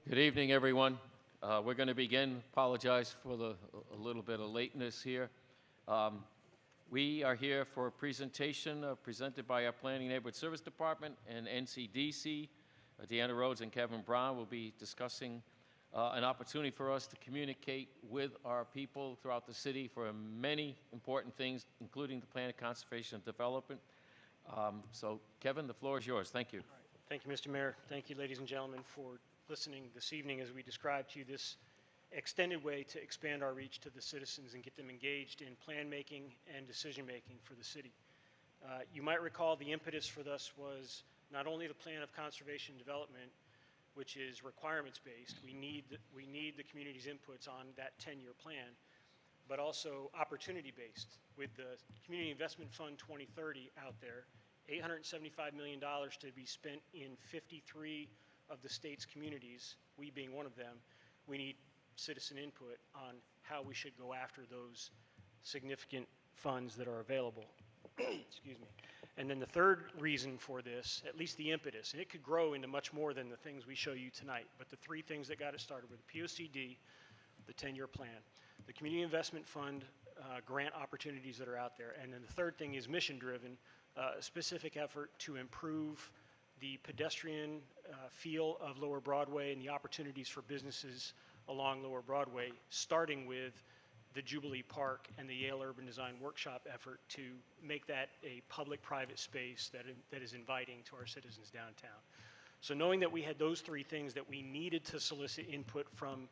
Good evening, everyone. We're going to begin. Apologize for a little bit of lateness here. We are here for a presentation presented by our Planning Neighborhood Service Department and NCDC. Deanna Rhodes and Kevin Brown will be discussing an opportunity for us to communicate with our people throughout the city for many important things, including the plan of conservation and development. So, Kevin, the floor is yours. Thank you. All right. Thank you, Mr. Mayor. Thank you, ladies and gentlemen, for listening this evening as we describe to you this extended way to expand our reach to the citizens and get them engaged in plan making and decision making for the city. You might recall the impetus for this was not only the plan of conservation and development, which is requirements based. We need the community's inputs on that 10-year plan, but also opportunity based with the Community Investment Fund 2030 out there, $875 million to be spent in 53 of the state's communities, we being one of them. We need citizen input on how we should go after those significant funds that are available. Excuse me. And then the third reason for this, at least the impetus, and it could grow into much more than the things we show you tonight, but the three things that got it started were the POCD, the 10-year plan, the Community Investment Fund grant opportunities that are out there, and then the third thing is mission-driven, a specific effort to improve the pedestrian feel of Lower Broadway and the opportunities for businesses along Lower Broadway, starting with the Jubilee Park and the Yale Urban Design Workshop effort to make that a public-private space that is inviting to our citizens downtown. So knowing that we had those three things that we needed to solicit input from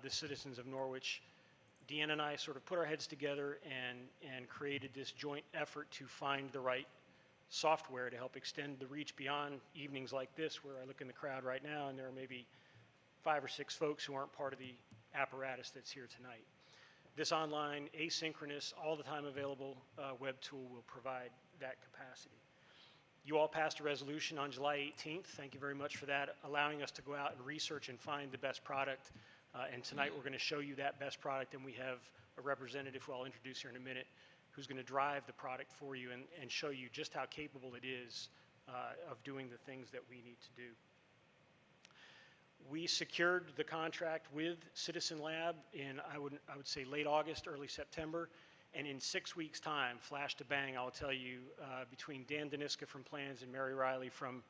the citizens of Norwich, Deanna and I sort of put our heads together and created this joint effort to find the right software to help extend the reach beyond evenings like this, where I look in the crowd right now and there are maybe 5 or 6 folks who aren't part of the apparatus that's here tonight. This online, asynchronous, all the time available web tool will provide that capacity. You all passed a resolution on July 18th. Thank you very much for that, allowing us to go out and research and find the best product. And tonight we're going to show you that best product, and we have a representative who I'll introduce here in a minute who's going to drive the product for you and show you just how capable it is of doing the things that we need to do. We secured the contract with Citizenlab in, I would say, late August, early September, and in 6 weeks' time, flash to bang, I'll tell you, between Dan Daniska from Plans and Mary Riley from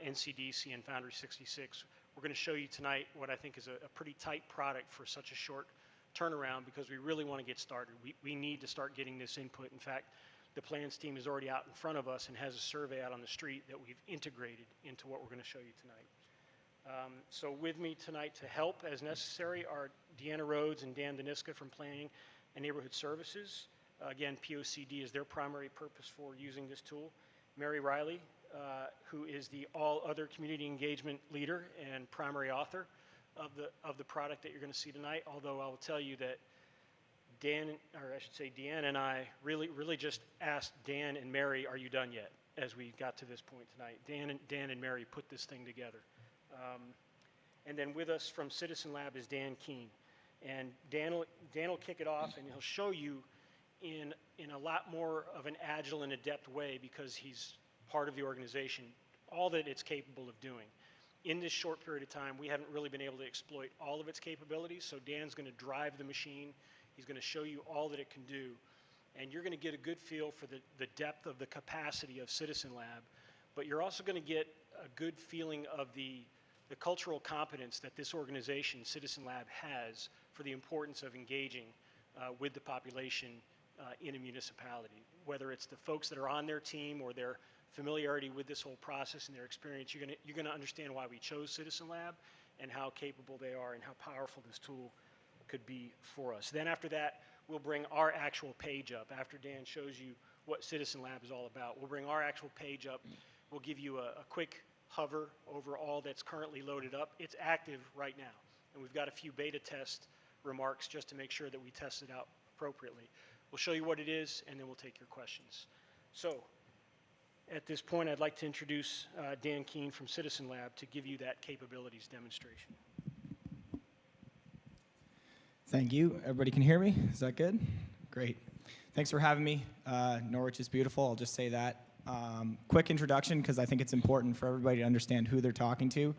NCDC and Foundry 66, we're going to show you tonight what I think is a pretty tight product for such a short turnaround, because we really want to get started. We need to start getting this input. In fact, the plans team is already out in front of us and has a survey out on the street that we've integrated into what we're going to show you tonight. So with me tonight to help as necessary are Deanna Rhodes and Dan Daniska from Planning and Neighborhood Services. Again, POCD is their primary purpose for using this tool. Mary Riley, who is the all other community engagement leader and primary author of the product that you're going to see tonight, although I will tell you that Deanna and I really just asked Dan and Mary, are you done yet, as we got to this point tonight. Dan and Mary put this thing together. And then with us from Citizenlab is Dan Keane. And Dan will kick it off, and he'll show you in a lot more of an agile and adept way, because he's part of the organization, all that it's capable of doing. In this short period of time, we haven't really been able to exploit all of its capabilities, so Dan's going to drive the machine. He's going to show you all that it can do, and you're going to get a good feel for the depth of the capacity of Citizenlab, but you're also going to get a good feeling of the cultural competence that this organization, Citizenlab, has for the importance of engaging with the population in a municipality. Whether it's the folks that are on their team or their familiarity with this whole process and their experience, you're gonna understand why we chose Citizenlab and how capable they are and how powerful this tool could be for us. Then after that, we'll bring our actual page up. After Dan shows you what Citizenlab is all about, we'll bring our actual page up. We'll give you a quick hover over all that's currently loaded up. It's active right now, and we've got a few beta test remarks just to make sure that we test it out appropriately. We'll show you what it is, and then we'll take your questions. So at this point, I'd like to introduce Dan Keane from Citizenlab to give you that capabilities demonstration. Thank you. Everybody can hear me? Is that good? Great. Thanks for having me. Norwich is beautiful. I'll just say that. Quick introduction, because I think it's important for everybody to understand who they're talking to.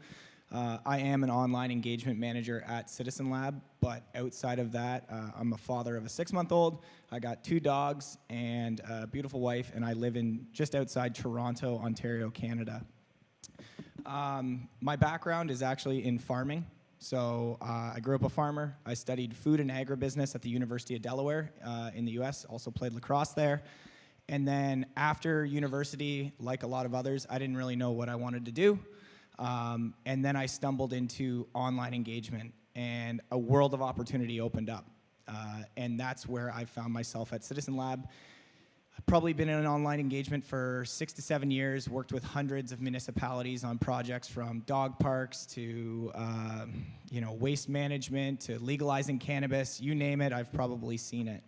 I am an online engagement manager at Citizenlab, but outside of that, I'm a father of a 6-month-old. I got 2 dogs and a beautiful wife, and I live in just outside Toronto, Ontario, Canada. My background is actually in farming. So I grew up a farmer. I studied food and agribusiness at the University of Delaware in the US, also played lacrosse there. And then after university, like a lot of others, I didn't really know what I wanted to do. And then I stumbled into online engagement, and a world of opportunity opened up. And that's where I found myself at Citizenlab. I've probably been in online engagement for 6 to 7 years, worked with hundreds of municipalities on projects from dog parks to waste management to legalizing cannabis. You name it, I've probably seen it.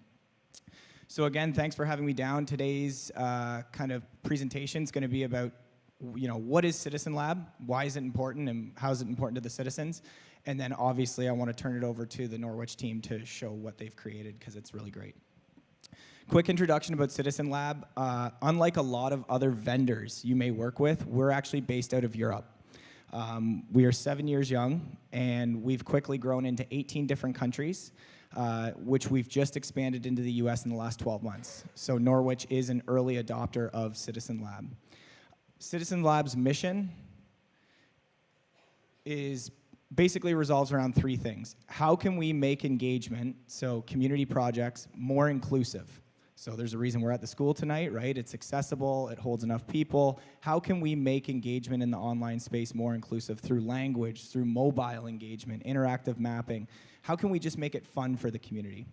So again, thanks for having me down. Today's kind of presentation is going to be about what is Citizenlab, why is it important, and how is it important to the citizens? And then obviously I want to turn it over to the Norwich team to show what they've created, because it's really great. Quick introduction about Citizenlab. Unlike a lot of other vendors you may work with, we're actually based out of Europe. We are 7 years young, and we've quickly grown into 18 different countries, which we've just expanded into the US in the last 12 months. So Norwich is an early adopter of Citizenlab. Citizenlab's mission is basically revolves around 3 things. How can we make engagement, so community projects, more inclusive? So there's a reason we're at the school tonight, right? It's accessible, it holds enough people. How can we make engagement in the online space more inclusive through language, through mobile engagement, interactive mapping? How can we just make it fun for the community?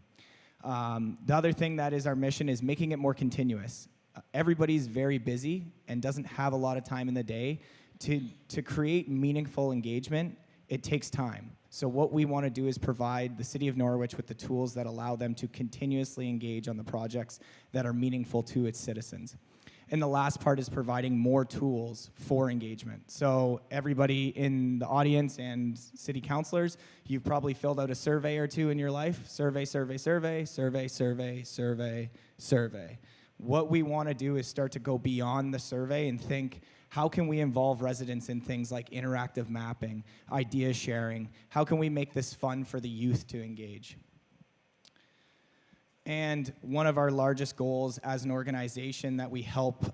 The other thing that is our mission is making it more continuous. Everybody's very busy and doesn't have a lot of time in the day. To create meaningful engagement, it takes time. So what we want to do is provide the city of Norwich with the tools that allow them to continuously engage on the projects that are meaningful to its citizens. And the last part is providing more tools for engagement. So everybody in the audience and city councilors, you've probably filled out a survey or 2 in your life. Survey, survey, survey, survey, survey, survey, survey. What we want to do is start to go beyond the survey and think, how can we involve residents in things like interactive mapping, idea sharing? How can we make this fun for the youth to engage? And one of our largest goals as an organization that we help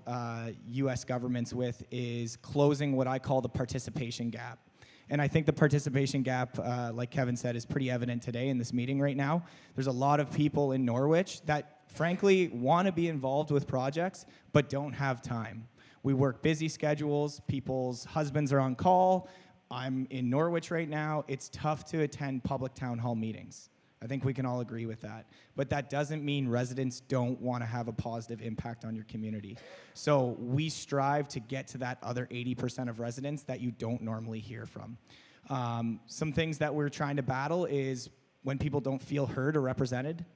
US governments with is closing what I call the participation gap. And I think the participation gap, like Kevin said, is pretty evident today in this meeting right now. There's a lot of people in Norwich that frankly want to be involved with projects, but don't have time. We work busy schedules, people's husbands are on call. I'm in Norwich right now. It's tough to attend public town hall meetings. I think we can all agree with that. But that doesn't mean residents don't want to have a positive impact on your community. So we strive to get to that other 80% of residents that you don't normally hear from. Some things that we're trying to battle is when people don't feel heard or represented.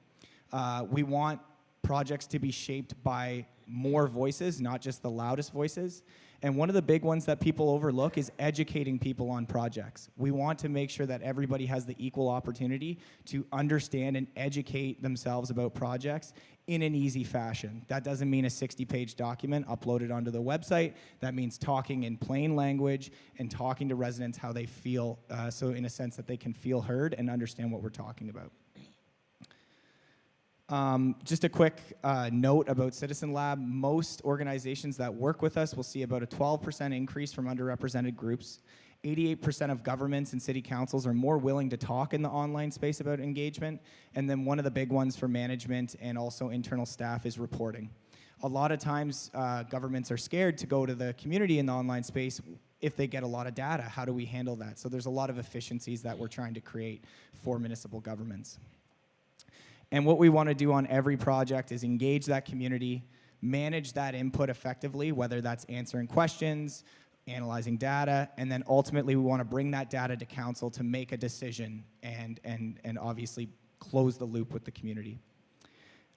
We want projects to be shaped by more voices, not just the loudest voices. And one of the big ones that people overlook is educating people on projects. We want to make sure that everybody has the equal opportunity to understand and educate themselves about projects in an easy fashion. That doesn't mean a 60-page document uploaded onto the website. That means talking in plain language and talking to residents how they feel, so in a sense that they can feel heard and understand what we're talking about. Just a quick note about Citizenlab. Most organizations that work with us will see about a 12% increase from underrepresented groups. 88% of governments and city councils are more willing to talk in the online space about engagement. And then one of the big ones for management and also internal staff is reporting. A lot of times, governments are scared to go to the community in the online space if they get a lot of data. How do we handle that? So there's a lot of efficiencies that we're trying to create for municipal governments. And what we want to do on every project is engage that community, manage that input effectively, whether that's answering questions, analyzing data, and then ultimately we want to bring that data to council to make a decision and obviously close the loop with the community.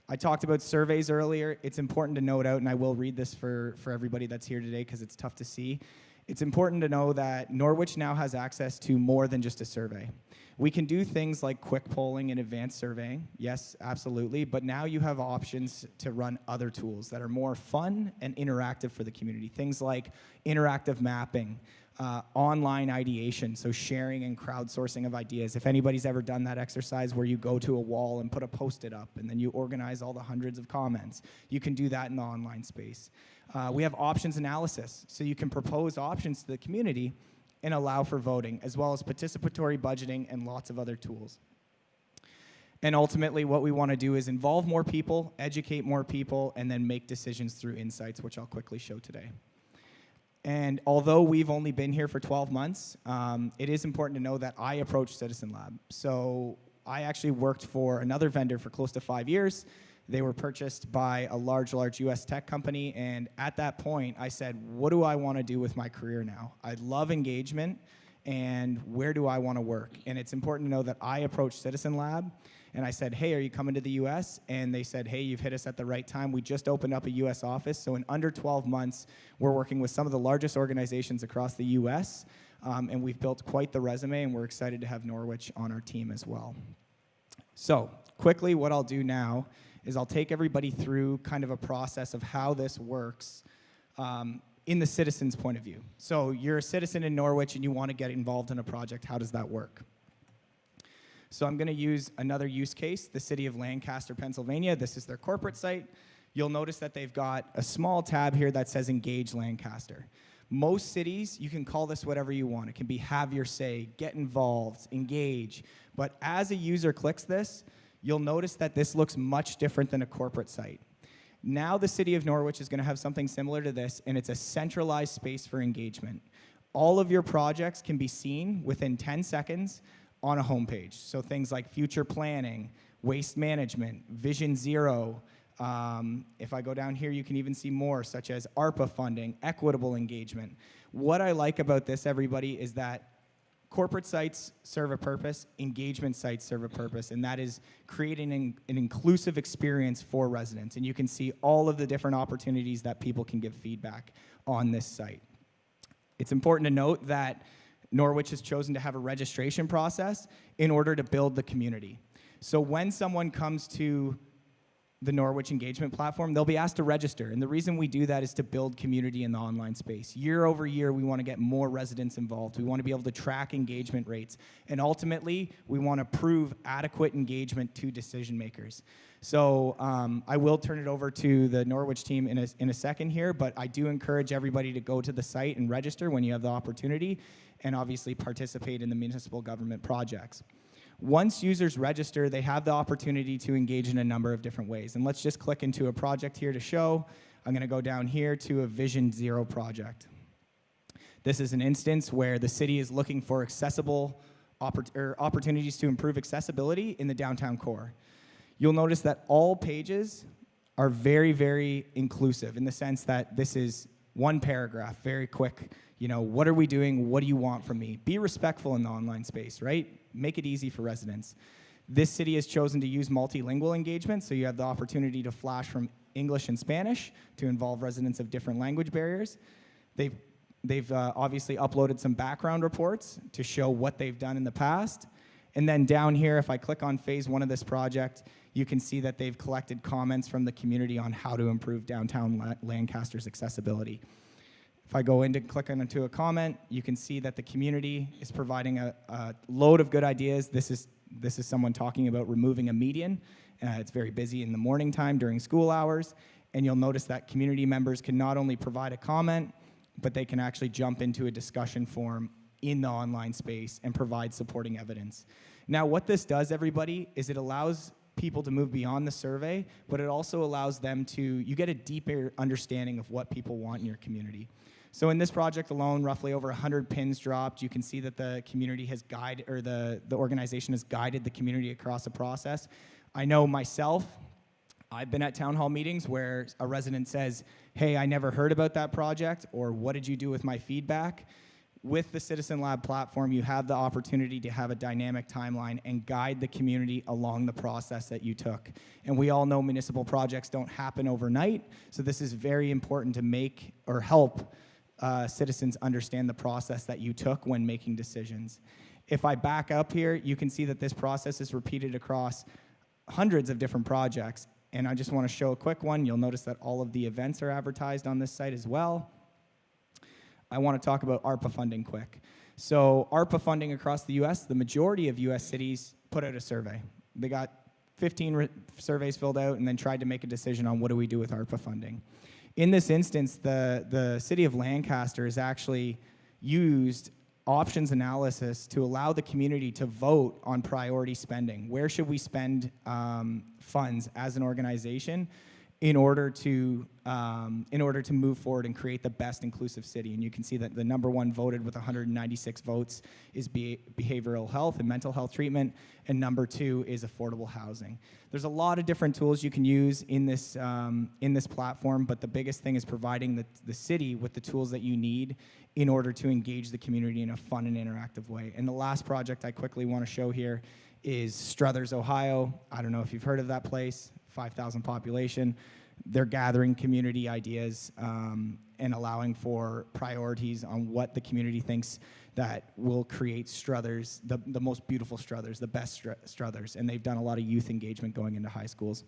I talked about surveys earlier. It's important to note out, and I will read this for everybody that's here today because it's tough to see. It's important to know that Norwich now has access to more than just a survey. We can do things like quick polling and advanced surveying, yes, absolutely, but now you have options to run other tools that are more fun and interactive for the community. Things like interactive mapping, online ideation, so sharing and crowdsourcing of ideas. If anybody's ever done that exercise where you go to a wall and put a Post-it up and then you organize all the hundreds of comments, you can do that in the online space. We have options analysis, so you can propose options to the community and allow for voting, as well as participatory budgeting and lots of other tools. And ultimately, what we want to do is involve more people, educate more people, and then make decisions through insights, which I'll quickly show today. And although we've only been here for 12 months, it is important to know that I approached Citizenlab. So I actually worked for another vendor for close to 5 years. They were purchased by a large US tech company, and at that point, I said, what do I want to do with my career now? I love engagement, and where do I want to work? And it's important to know that I approached Citizenlab, and I said, hey, are you coming to the US? And they said, hey, you've hit us at the right time. We just opened up a US office, so in under 12 months, we're working with some of the largest organizations across the US, and we've built quite the resume, and we're excited to have Norwich on our team as well. So quickly, what I'll do now is I'll take everybody through kind of a process of how this works in the citizen's point of view. So you're a citizen in Norwich and you want to get involved in a project. How does that work? So I'm going to use another use case, the city of Lancaster, Pennsylvania. This is their corporate site. You'll notice that they've got a small tab here that says Engage Lancaster. Most cities, you can call this whatever you want. It can be have your say, get involved, engage. But as a user clicks this, you'll notice that this looks much different than a corporate site. Now the city of Norwich is going to have something similar to this, and it's a centralized space for engagement. All of your projects can be seen within 10 seconds on a homepage. So things like future planning, waste management, Vision Zero. If I go down here, you can even see more, such as Arpa funding, equitable engagement. What I like about this, everybody, is that corporate sites serve a purpose, engagement sites serve a purpose, and that is creating an inclusive experience for residents. And you can see all of the different opportunities that people can give feedback on this site. It's important to note that Norwich has chosen to have a registration process in order to build the community. So when someone comes to the Norwich engagement platform, they'll be asked to register. And the reason we do that is to build community in the online space. Year over year, we want to get more residents involved. We want to be able to track engagement rates. And ultimately, we want to prove adequate engagement to decision makers. So I will turn it over to the Norwich team in a second here, but I do encourage everybody to go to the site and register when you have the opportunity, and obviously participate in the municipal government projects. Once users register, they have the opportunity to engage in a number of different ways. And let's just click into a project here to show. I'm going to go down here to a Vision Zero project. This is an instance where the city is looking for accessible opportunities to improve accessibility in the downtown core. You'll notice that all pages are very, very inclusive in the sense that this is one paragraph, very quick. You know, what are we doing? What do you want from me? Be respectful in the online space, right? Make it easy for residents. This city has chosen to use multilingual engagement, so you have the opportunity to flash from English and Spanish to involve residents of different language barriers. They've obviously uploaded some background reports to show what they've done in the past. And then down here, if I click on phase 1 of this project, you can see that they've collected comments from the community on how to improve downtown Lancaster's accessibility. If I go in to click into a comment, you can see that the community is providing a load of good ideas. This is someone talking about removing a median. It's very busy in the morning time during school hours. And you'll notice that community members can not only provide a comment, but they can actually jump into a discussion forum in the online space and provide supporting evidence. Now, what this does, everybody, is it allows people to move beyond the survey, but it also allows them to, you get a deeper understanding of what people want in your community. So in this project alone, roughly over 100 pins dropped. You can see that the community has guided, or the organization has guided the community across the process. I know myself, I've been at town hall meetings where a resident says, hey, I never heard about that project, or what did you do with my feedback? With the Citizenlab platform, you have the opportunity to have a dynamic timeline and guide the community along the process that you took. And we all know municipal projects don't happen overnight, so this is very important to make or help citizens understand the process that you took when making decisions. If I back up here, you can see that this process is repeated across hundreds of different projects. And I just want to show a quick one. You'll notice that all of the events are advertised on this site as well. I want to talk about ARPA funding quick. So ARPA funding across the U.S., the majority of U.S. cities put out a survey. They got 15 surveys filled out and then tried to make a decision on what do we do with ARPA funding. In this instance, the city of Lancaster has actually used options analysis to allow the community to vote on priority spending. Where should we spend funds as an organization in order to move forward and create the best inclusive city? And you can see that the number one voted with 196 votes is behavioral health and mental health treatment, and number two is affordable housing. There's a lot of different tools you can use in this platform, but the biggest thing is providing the city with the tools that you need in order to engage the community in a fun and interactive way. And the last project I quickly want to show here is Struthers, Ohio. I don't know if you've heard of that place, 5,000 population. They're gathering community ideas and allowing for priorities on what the community thinks that will create Struthers, the most beautiful Struthers, the best Struthers. And they've done a lot of youth engagement going into high schools.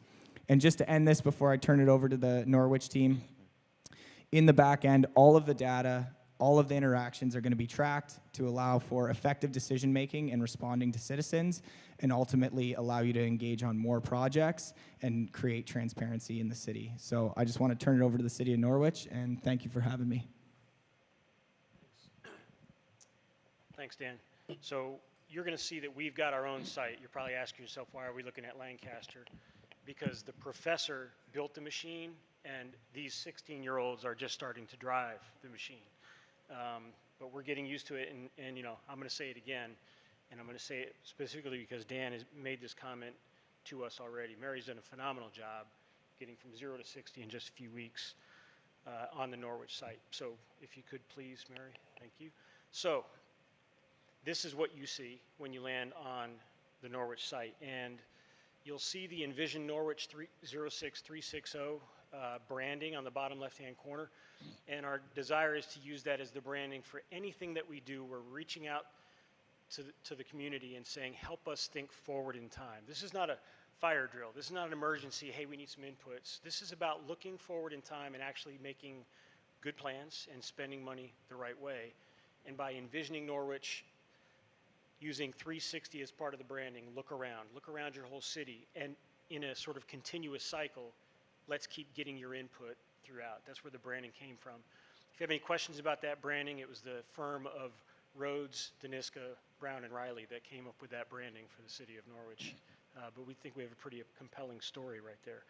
And just to end this before I turn it over to the Norwich team, in the back end, all of the data, all of the interactions are going to be tracked to allow for effective decision making and responding to citizens, and ultimately allow you to engage on more projects and create transparency in the city. So I just want to turn it over to the city of Norwich, and thank you for having me. Thanks, Dan. So you're going to see that we've got our own site. You're probably asking yourself, why are we looking at Lancaster? Because the professor built the machine, and these 16-year-olds are just starting to drive the machine. But we're getting used to it, and you know, I'm going to say it again, and I'm going to say it specifically because Dan has made this comment to us already. Mary's done a phenomenal job getting from 0 to 60 in just a few weeks on the Norwich site. So if you could please, Mary, thank you. So this is what you see when you land on the Norwich site, and you'll see the Envision Norwich 06360 branding on the bottom left-hand corner, and our desire is to use that as the branding for anything that we do. We're reaching out to the community and saying, help us think forward in time. This is not a fire drill. This is not an emergency, hey, we need some inputs. This is about looking forward in time and actually making good plans and spending money the right way. And by envisioning Norwich, using 360 as part of the branding, look around your whole city, and in a sort of continuous cycle, let's keep getting your input throughout. That's where the branding came from. If you have any questions about that branding, it was the firm of Rhodes, Daniska, Brown, and Riley that came up with that branding for the city of Norwich. But we think we have a pretty compelling story right there.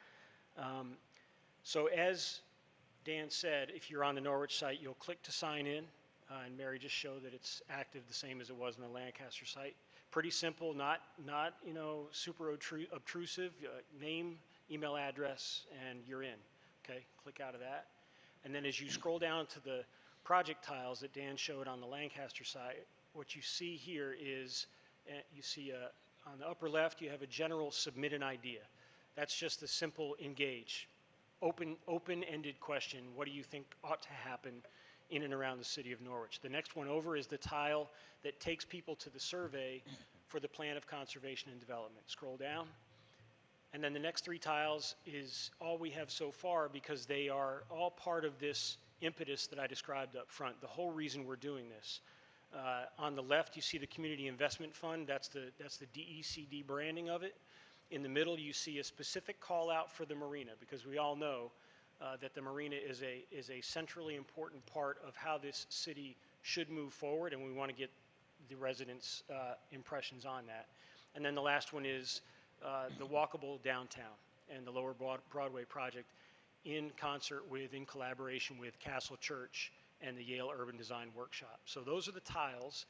So as Dan said, if you're on the Norwich site, you'll click to sign in, and Mary just showed that it's active the same as it was on the Lancaster site. Pretty simple, not you know, super obtrusive. Name, email address, and you're in. Okay, click out of that. And then as you scroll down to the project tiles that Dan showed on the Lancaster side, what you see here is, you see on the upper left, you have a general submit an idea. That's just a simple engage. Open-ended question, what do you think ought to happen in and around the city of Norwich? The next one over is the tile that takes people to the survey for the plan of conservation and development. Scroll down. And then the next three tiles is all we have so far, because they are all part of this impetus that I described up front, the whole reason we're doing this. On the left, you see the Community Investment Fund. That's the DECD branding of it. In the middle, you see a specific call out for the marina, because we all know that the marina is a centrally important part of how this city should move forward, and we want to get the residents' impressions on that. And then the last one is the walkable downtown and the Lower Broadway project in collaboration with Castle Church and the Yale Urban Design Workshop. So those are the tiles.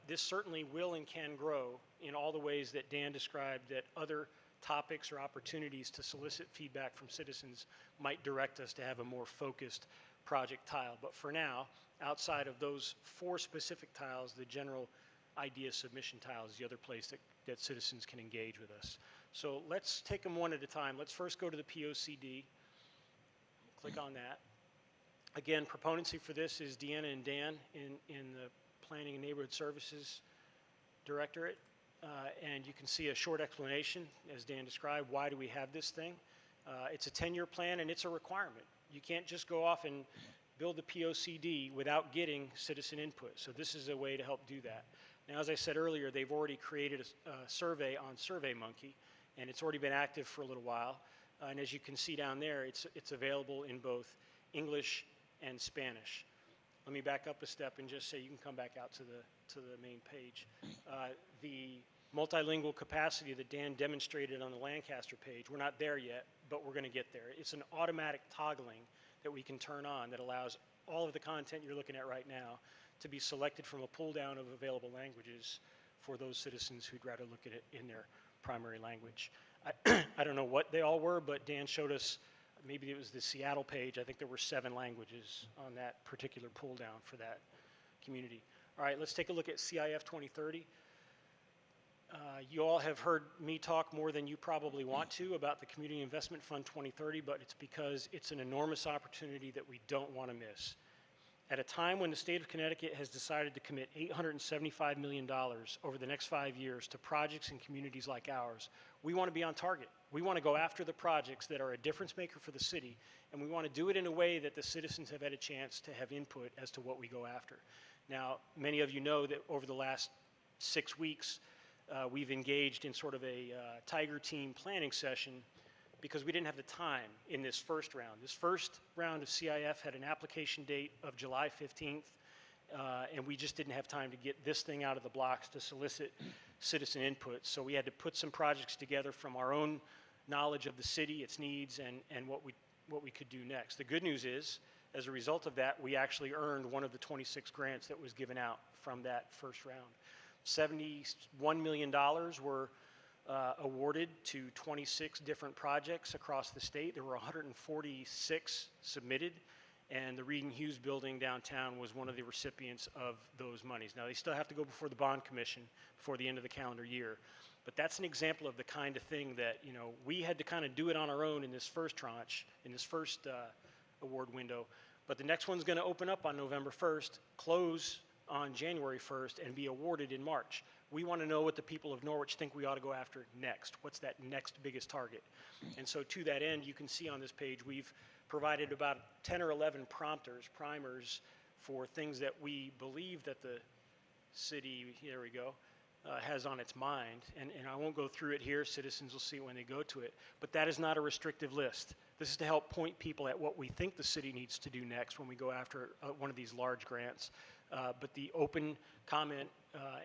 This certainly will and can grow in all the ways that Dan described, that other topics or opportunities to solicit feedback from citizens might direct us to have a more focused project tile. But for now, outside of those 4 specific tiles, the general idea submission tile is the other place that citizens can engage with us. So let's take them one at a time. Let's first go to the POCD. Click on that. Again, proponency for this is Deanna and Dan in the Planning and Neighborhood Services Directorate. And you can see a short explanation, as Dan described, why do we have this thing? It's a 10-year plan, and it's a requirement. You can't just go off and build the POCD without getting citizen input. So this is a way to help do that. Now, as I said earlier, they've already created a survey on SurveyMonkey, and it's already been active for a little while. And as you can see down there, it's available in both English and Spanish. Let me back up a step and just say you can come back out to the main page. The multilingual capacity that Dan demonstrated on the Lancaster page, we're not there yet, but we're going to get there. It's an automatic toggling that we can turn on that allows all of the content you're looking at right now to be selected from a pull down of available languages for those citizens who'd rather look at it in their primary language. I don't know what they all were, but Dan showed us, maybe it was the Seattle page, I think there were 7 languages on that particular pull down for that community. All right, let's take a look at CIF 2030. You all have heard me talk more than you probably want to about the Community Investment Fund 2030, but it's because it's an enormous opportunity that we don't want to miss. At a time when the state of Connecticut has decided to commit $875 million over the next 5 years to projects in communities like ours, we want to be on target. We want to go after the projects that are a difference maker for the city, and we want to do it in a way that the citizens have had a chance to have input as to what we go after. Now, many of you know that over the last 6 weeks, we've engaged in sort of a Tiger Team planning session because we didn't have the time in this first round. This first round of CIF had an application date of July 15th, and we just didn't have time to get this thing out of the blocks to solicit citizen input. So we had to put some projects together from our own knowledge of the city, its needs, and what we could do next. The good news is, as a result of that, we actually earned one of the 26 grants that was given out from that first round. $71 million were awarded to 26 different projects across the state. There were 146 submitted, and the Reed and Hughes building downtown was one of the recipients of those monies. Now, they still have to go before the bond commission before the end of the calendar year, but that's an example of the kind of thing that, you know, we had to kind of do it on our own in this first tranche, in this first award window, but the next one's going to open up on November 1st, close on January 1st, and be awarded in March. We want to know what the people of Norwich think we ought to go after next. What's that next biggest target? And so to that end, you can see on this page, we've provided about 10 or 11 primers for things that we believe that the city, here we go, has on its mind. And I won't go through it here. Citizens will see it when they go to it. But that is not a restrictive list. This is to help point people at what we think the city needs to do next when we go after one of these large grants. But the open comment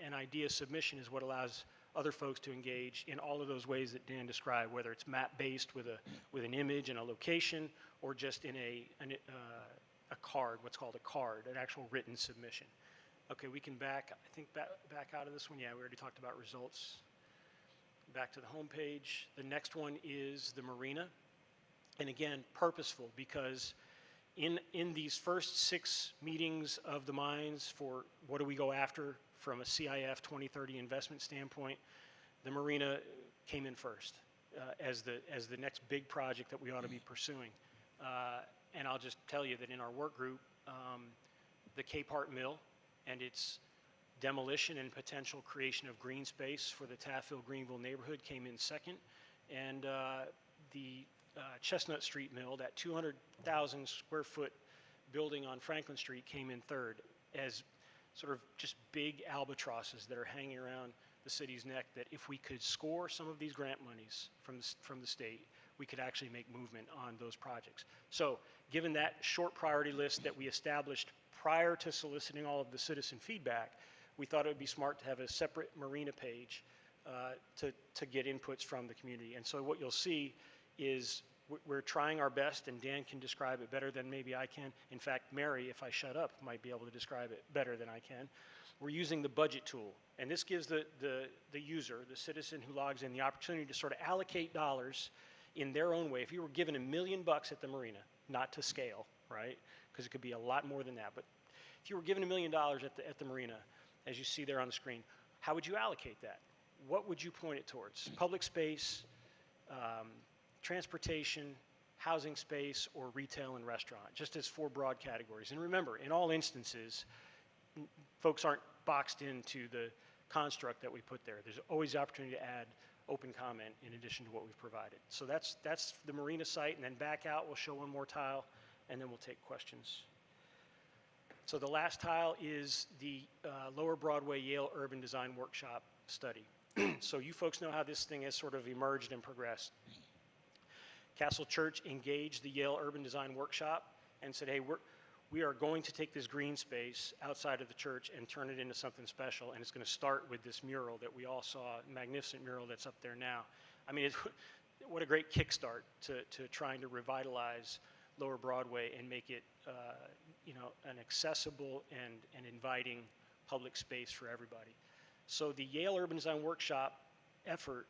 and idea submission is what allows other folks to engage in all of those ways that Dan described, whether it's map-based with an image and a location, or just in a card, what's called a card, an actual written submission. Okay, we can back out of this one. Yeah, we already talked about results. Back to the home page. The next one is the marina. And again, purposeful, because in these first 6 meetings of the minds for what do we go after from a CIF 2030 investment standpoint, the marina came in first as the next big project that we ought to be pursuing. And I'll just tell you that in our work group, the Cape Hart Mill and its demolition and potential creation of green space for the Taffville-Greenville neighborhood came in second, and the Chestnut Street Mill, that 200,000 square foot building on Franklin Street, came in third as sort of just big albatrosses that are hanging around the city's neck, that if we could score some of these grant monies from the state, we could actually make movement on those projects. So given that short priority list that we established prior to soliciting all of the citizen feedback, we thought it would be smart to have a separate marina page to get inputs from the community. And so what you'll see is we're trying our best, and Dan can describe it better than maybe I can. In fact, Mary, if I shut up, might be able to describe it better than I can. We're using the budget tool, and this gives the user, the citizen who logs in, the opportunity to sort of allocate dollars in their own way. If you were given $1 million at the marina, not to scale, right? Because it could be a lot more than that. But if you were given $1 million at the marina, as you see there on the screen, how would you allocate that? What would you point it towards? Public space, transportation, housing space, or retail and restaurant, just as 4 broad categories. And remember, in all instances, folks aren't boxed into the construct that we put there. There's always the opportunity to add open comment in addition to what we've provided. So that's the marina site, and then back out, we'll show one more tile, and then we'll take questions. So the last tile is the Lower Broadway Yale Urban Design Workshop study. So you folks know how this thing has sort of emerged and progressed. Castle Church engaged the Yale Urban Design Workshop and said, hey, we are going to take this green space outside of the church and turn it into something special, and it's going to start with this mural that we all saw, magnificent mural that's up there now. I mean, what a great kickstart to trying to revitalize Lower Broadway and make it an accessible and inviting public space for everybody. So the Yale Urban Design Workshop effort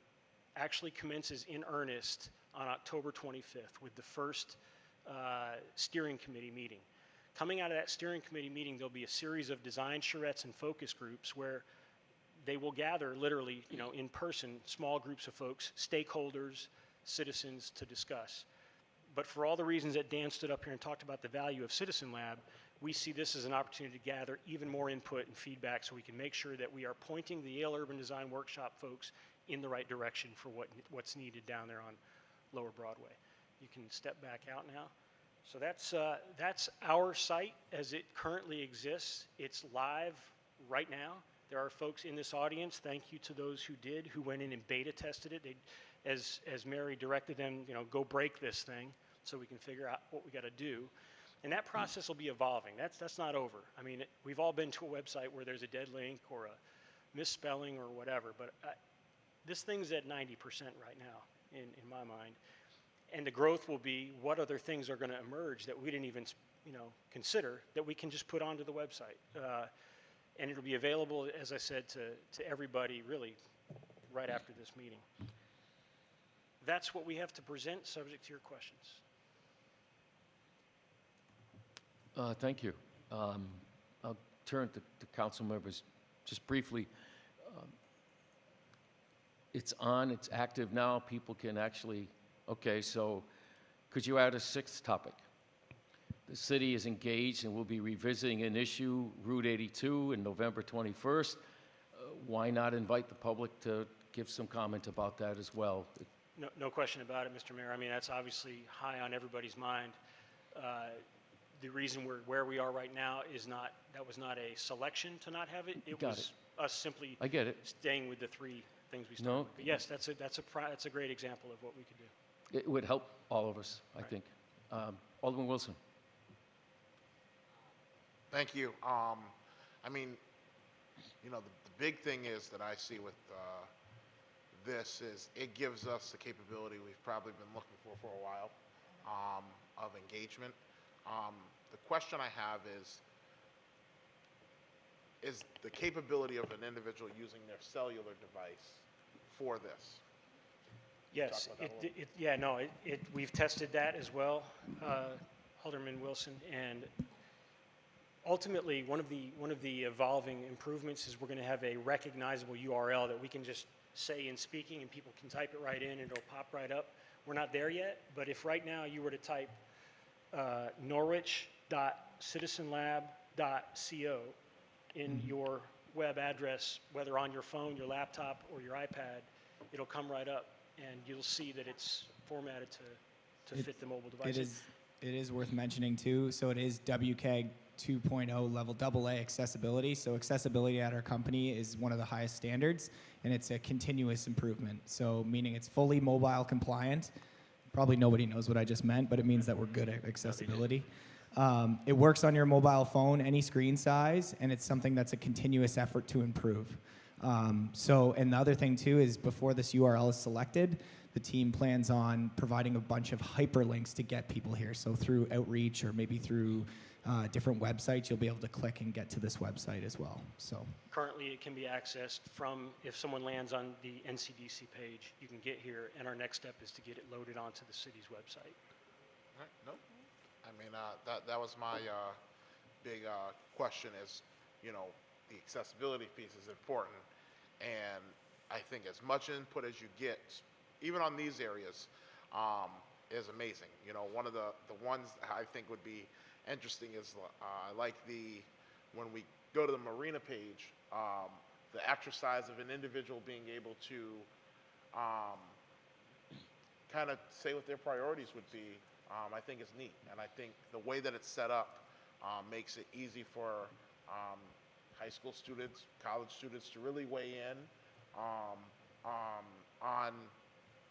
actually commences in earnest on October 25th with the first steering committee meeting. Coming out of that steering committee meeting, there'll be a series of design charrettes and focus groups where they will gather literally, in person, small groups of folks, stakeholders, citizens to discuss. But for all the reasons that Dan stood up here and talked about the value of Citizenlab, we see this as an opportunity to gather even more input and feedback so we can make sure that we are pointing the Yale Urban Design Workshop folks in the right direction for what's needed down there on Lower Broadway. You can step back out now. So that's our site as it currently exists. It's live right now. There are folks in this audience, thank you to those who did, who went in and beta tested it. They, as Mary directed them, go break this thing so we can figure out what we got to do. And that process will be evolving. That's not over. I mean, we've all been to a website where there's a dead link or a misspelling or whatever, but this thing's at 90% right now in my mind. And the growth will be what other things are going to emerge that we didn't even consider that we can just put onto the website. And it'll be available, as I said, to everybody really right after this meeting. That's what we have to present, subject to your questions. Thank you. I'll turn to council members just briefly. It's on, it's active now. People can actually, okay, so could you add a sixth topic? The city is engaged and will be revisiting an issue, Route 82, in November 21st. Why not invite the public to give some comment about that as well? No question about it, Mr. Mayor. I mean, that's obviously high on everybody's mind. The reason we're where we are right now is that was not a selection to not have it. It was us simply I get it. staying with the three things we started with. But yes, that's a great example of what we could do. It would help all of us, I think. Alderman Wilson. Thank you. I mean, the big thing is that I see with this is it gives us the capability we've probably been looking for a while of engagement. The question I have is the capability of an individual using their cellular device for this? Yes, we've tested that as well, Alderman Wilson, and ultimately one of the evolving improvements is we're going to have a recognizable URL that we can just say in speaking and people can type it right in and it'll pop right up. We're not there yet, but if right now you were to type norwich.citizenlab.co in your web address, whether on your phone, your laptop, or your iPad, it'll come right up, and you'll see that it's formatted to fit the mobile device. It is worth mentioning too. So it is WCAG 2.0 level AA accessibility. So accessibility at our company is one of the highest standards, and it's a continuous improvement. So meaning it's fully mobile compliant. Probably nobody knows what I just meant, but it means that we're good at accessibility. It works on your mobile phone, any screen size, and it's something that's a continuous effort to improve. And the other thing too is before this URL is selected, the team plans on providing a bunch of hyperlinks to get people here. So through outreach or maybe through different websites, you'll be able to click and get to this website as well. So currently it can be accessed from, if someone lands on the NCDC page, you can get here, and our next step is to get it loaded onto the city's website. All right, no. I mean, that was my big question is, the accessibility piece is important. And I think as much input as you get, even on these areas, is amazing. One of the ones I think would be interesting is like when we go to the marina page, the exercise of an individual being able to kind of say what their priorities would be, I think is neat. And I think the way that it's set up makes it easy for high school students, college students to really weigh in on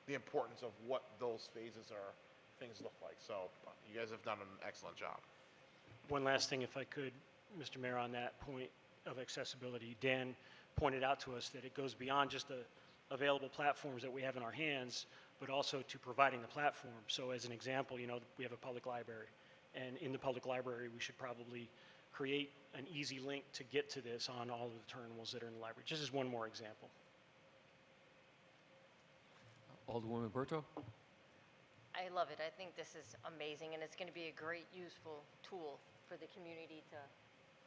the importance of what those phases or things look like. So you guys have done an excellent job. One last thing, if I could, Mr. Mayor, on that point of accessibility. Dan pointed out to us that it goes beyond just the available platforms that we have in our hands, but also to providing the platform. So as an example, you know, we have a public library, and in the public library, we should probably create an easy link to get to this on all of the terminals that are in the library. Just as one more example. Alderwoman Berto? I love it. I think this is amazing, and it's going to be a great, useful tool for the community to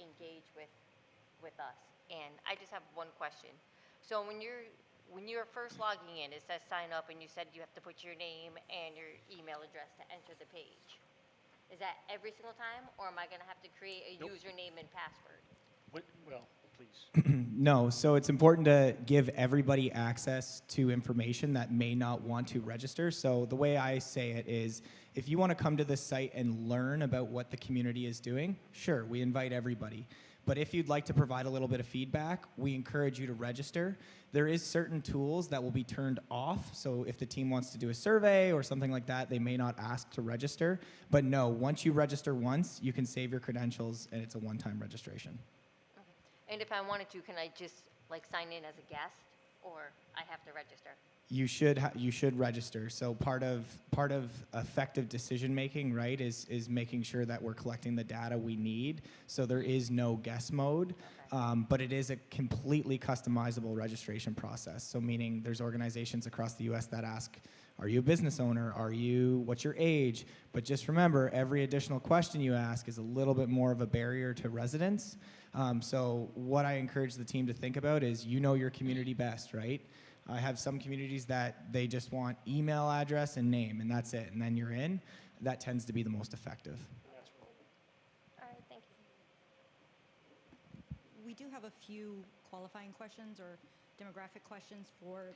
engage with us. And I just have one question. So when you're first logging in, it says sign up, and you said you have to put your name and your email address to enter the page. Is that every single time, or am I going to have to create a Nope. username and password? Well, please. No, so it's important to give everybody access to information that may not want to register. So the way I say it is, if you want to come to this site and learn about what the community is doing, sure, we invite everybody. But if you'd like to provide a little bit of feedback, we encourage you to register. There is certain tools that will be turned off. So if the team wants to do a survey or something like that, they may not ask to register. But no, once you register once, you can save your credentials, and it's a one-time registration. And if I wanted to, can I just like sign in as a guest, or I have to register? You should register. So part of effective decision making, right, is making sure that we're collecting the data we need. So there is no guess mode, but it is a completely customizable registration process. So meaning there's organizations across the U.S. that ask, are you a business owner? What's your age? But just remember, every additional question you ask is a little bit more of a barrier to residents. So what I encourage the team to think about is, you know your community best, right? I have some communities that they just want email address and name, and that's it, and then you're in. That tends to be the most effective. All right, thank you. We do have a few qualifying questions or demographic questions for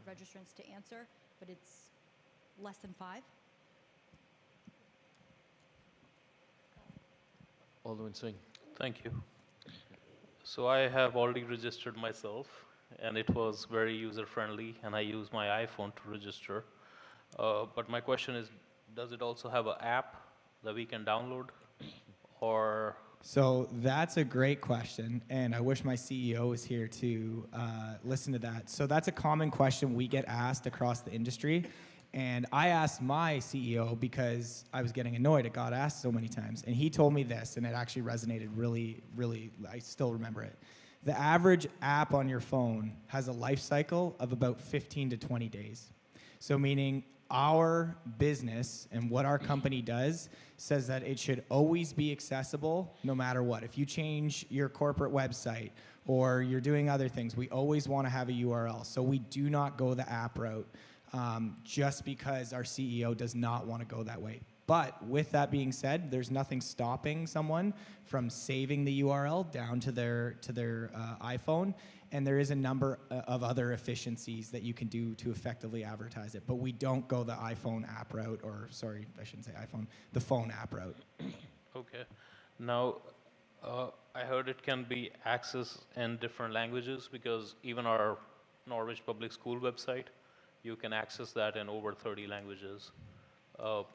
registrants to answer, but it's less than 5. Alderman Singh? Thank you. So I have already registered myself, and it was very user-friendly, and I use my iPhone to register. But my question is, does it also have an app that we can download? Or So that's a great question, and I wish my CEO was here to listen to that. So that's a common question we get asked across the industry, and I asked my CEO because I was getting annoyed. It got asked so many times, and he told me this, and it actually resonated really, really. I still remember it. The average app on your phone has a life cycle of about 15 to 20 days. So meaning our business and what our company does says that it should always be accessible no matter what. If you change your corporate website or you're doing other things, we always want to have a URL. So we do not go the app route just because our CEO does not want to go that way. But with that being said, there's nothing stopping someone from saving the URL down to their iPhone, and there is a number of other efficiencies that you can do to effectively advertise it. But we don't go the iPhone app route, or sorry, I shouldn't say iPhone, the phone app route. okay. Now, I heard it can be accessed in different languages, because even our Norwich Public School website, you can access that in over 30 languages.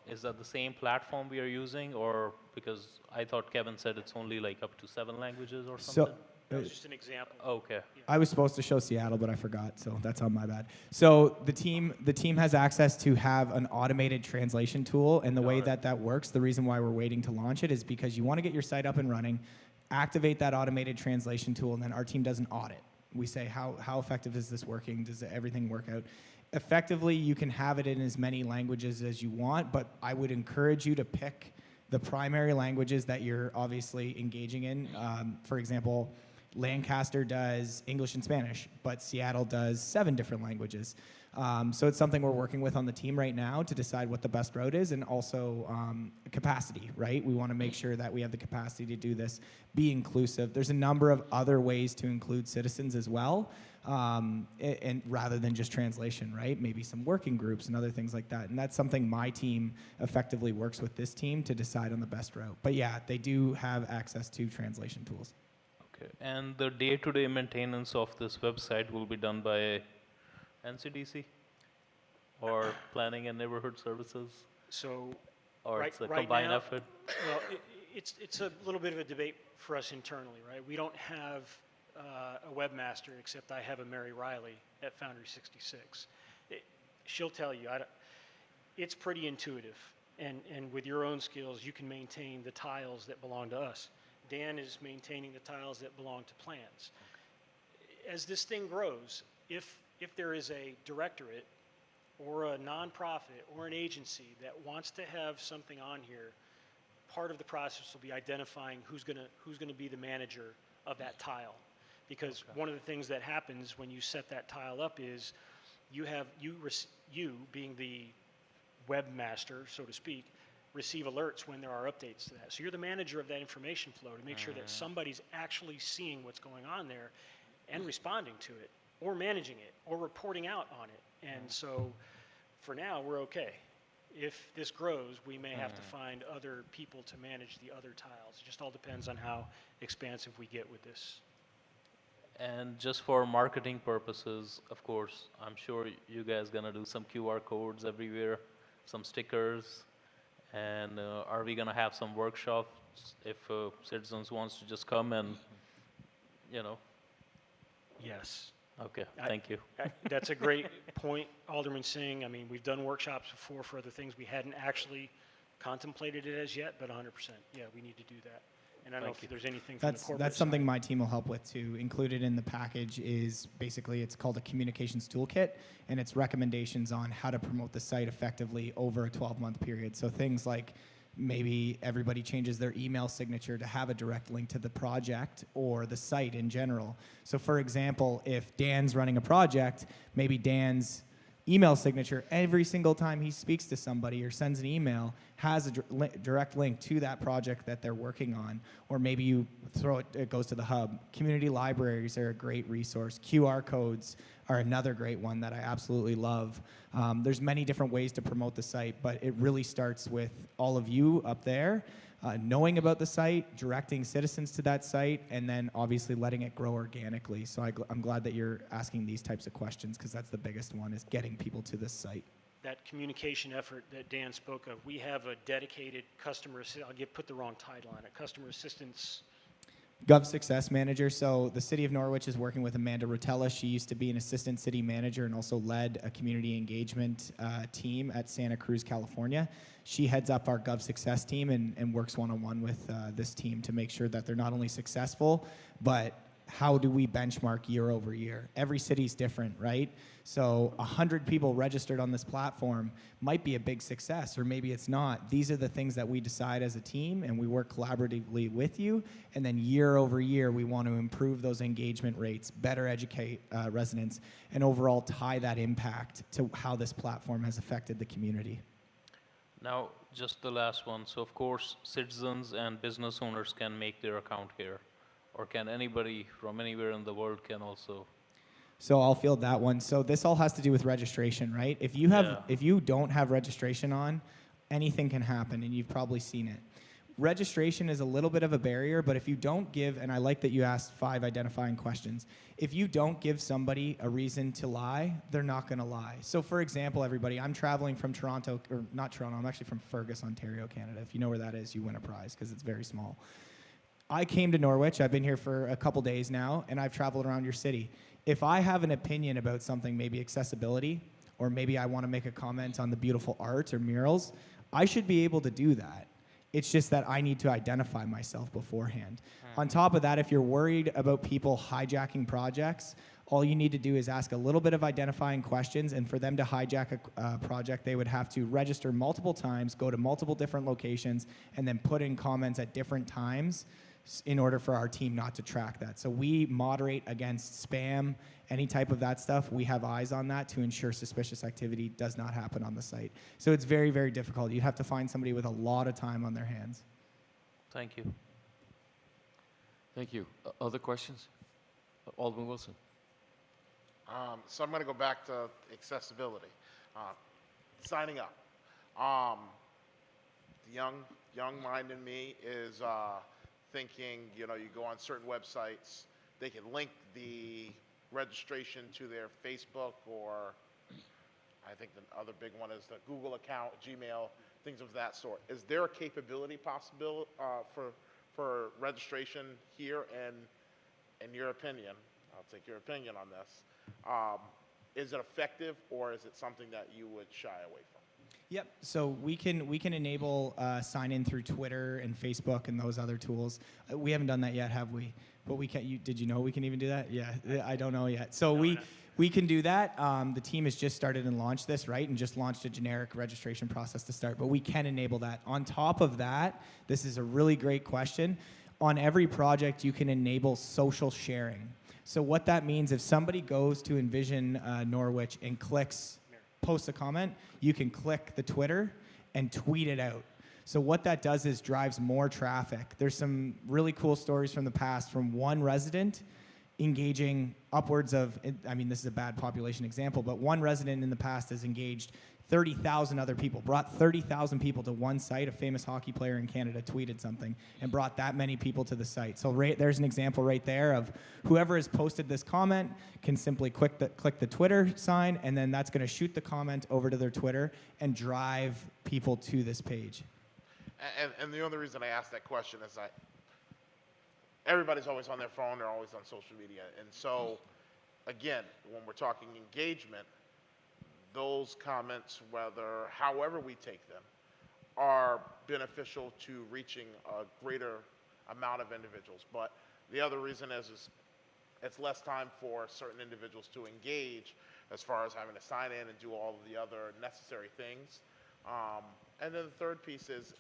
Is that the same platform we are using, or because I thought Kevin said it's only like up to 7 languages or something? That was just an example. Okay. I was supposed to show Seattle, but I forgot, so that's on my bad. So the team has access to have an automated translation tool, and the way that works, the reason why we're waiting to launch it is because you want to get your site up and running, activate that automated translation tool, and then our team does an audit. We say, how effective is this working? Does everything work out? Effectively, you can have it in as many languages as you want, but I would encourage you to pick the primary languages that you're obviously engaging in. For example, Lancaster does English and Spanish, but Seattle does 7 different languages. So it's something we're working with on the team right now to decide what the best route is, and also capacity, right? We want to make sure that we have the capacity to do this, be inclusive. There's a number of other ways to include citizens as well, and rather than just translation, right? Maybe some working groups and other things like that. And that's something my team effectively works with this team to decide on the best route. But yeah, they do have access to translation tools. Okay. And the day-to-day maintenance of this website will be done by NCDC or Planning and Neighborhood Services, So or Right- it's a right combined now- effort? Well, it's a little bit of a debate for us internally, right? We don't have a webmaster, except I have a Mary Riley at Foundry 66. She'll tell you, it's pretty intuitive, and with your own skills, you can maintain the tiles that belong to us. Dan is maintaining the tiles that belong to plans. As this thing grows, if there is a directorate or a nonprofit or an agency that wants to have something on here, part of the process will be identifying who's gonna be the manager of that tile. Because one of the things that happens when you set that tile up is you being the webmaster, so to speak, receive alerts when there are updates to that. So you're the manager of that information flow to make sure that somebody's actually seeing what's going on there and responding to it, or managing it, or reporting out on it. And so for now, we're okay. If this grows, we may have to find other people to manage the other tiles. It just all depends on how expansive we get with this. And just for marketing purposes, of course, I'm sure you guys gonna do some QR codes everywhere, some stickers, and are we gonna have some workshops if citizens wants to just come and, Yes. Okay, I- thank you. That's a great point, Alderman Singh. I mean, we've done workshops before for other things. We hadn't actually contemplated it as yet, but 100%, yeah, we need to do that. And I don't know if there's anything from the corporate That's something side. my team will help with too. Included in the package is basically, it's called a communications toolkit, and it's recommendations on how to promote the site effectively over a 12-month period. So things like maybe everybody changes their email signature to have a direct link to the project or the site in general. So for example, if Dan's running a project, maybe Dan's email signature every single time he speaks to somebody or sends an email has a direct link to that project that they're working on. Or maybe you throw it goes to the hub. Community libraries are a great resource. QR codes are another great one that I absolutely love. There's many different ways to promote the site, but it really starts with all of you up there knowing about the site, directing citizens to that site, and then obviously letting it grow organically. So I'm glad that you're asking these types of questions, because that's the biggest one, is getting people to this site. That communication effort that Dan spoke of, we have a dedicated put the wrong title on it, customer assistance. Gov Success Manager. So the City of Norwich is working with Amanda Rotella. She used to be an assistant city manager and also led a community engagement team at Santa Cruz, California. She heads up our Gov Success team and works one-on-one with this team to make sure that they're not only successful, but how do we benchmark year over year? Every city's different, right? So 100 people registered on this platform might be a big success, or maybe it's not. These are the things that we decide as a team, and we work collaboratively with you. And then year over year, we want to improve those engagement rates, better educate residents, and overall tie that impact to how this platform has affected the community. Now, just the last one. So of course, citizens and business owners can make their account here, or can anybody from anywhere in the world can also? So I'll field that one. So this all has to do with registration, right? If you don't have registration on, anything can happen, and you've probably seen it. Registration is a little bit of a barrier, but if you don't give, and I like that you asked 5 identifying questions, if you don't give somebody a reason to lie, they're not going to lie. So for example, everybody, I'm traveling from Toronto, or not Toronto, I'm actually from Fergus, Ontario, Canada. If you know where that is, you win a prize because it's very small. I came to Norwich. I've been here for a couple days now, and I've traveled around your city. If I have an opinion about something, maybe accessibility, or maybe I want to make a comment on the beautiful art or murals, I should be able to do that. It's just that I need to identify myself beforehand. On top of that, if you're worried about people hijacking projects, all you need to do is ask a little bit of identifying questions, and for them to hijack a project, they would have to register multiple times, go to multiple different locations, and then put in comments at different times in order for our team not to track that. So we moderate against spam, any type of that stuff. We have eyes on that to ensure suspicious activity does not happen on the site. So it's very, very difficult. You have to find somebody with a lot of time on their hands. Thank you. Thank you. Other questions? Alderman Wilson. So I'm going to go back to accessibility. Signing up. The young mind in me is thinking, you go on certain websites, they can link the registration to their Facebook, or I think the other big one is the Google account, Gmail, things of that sort. Is there a capability possible for registration here? And in your opinion, I'll take your opinion on this, is it effective, or is it something that you would shy away from? Yep. So we can enable sign in through Twitter and Facebook and those other tools. We haven't done that yet, have we? But we can. Did you know we can even do that? Yeah. I don't know yet. So we can do that. The team has just started and launched this, right? And just launched a generic registration process to start. But we can enable that. On top of that, this is a really great question. On every project, you can enable social sharing. So what that means, if somebody goes to Envision Norwich and posts a comment, you can click the Twitter and tweet it out. So what that does is drives more traffic. There's some really cool stories from the past from one resident engaging upwards of, I mean, this is a bad population example, but one resident in the past has engaged 30,000 other people, brought 30,000 people to one site. A famous hockey player in Canada tweeted something and brought that many people to the site. So there's an example right there of whoever has posted this comment can simply click the Twitter sign, and then that's going to shoot the comment over to their Twitter and drive people to this page. And the only reason I asked that question is that everybody's always on their phone, they're always on social media. And so, again, when we're talking engagement, those comments, however we take them, are beneficial to reaching a greater amount of individuals. But the other reason is it's less time for certain individuals to engage as far as having to sign in and do all of the other necessary things. And then the third piece is,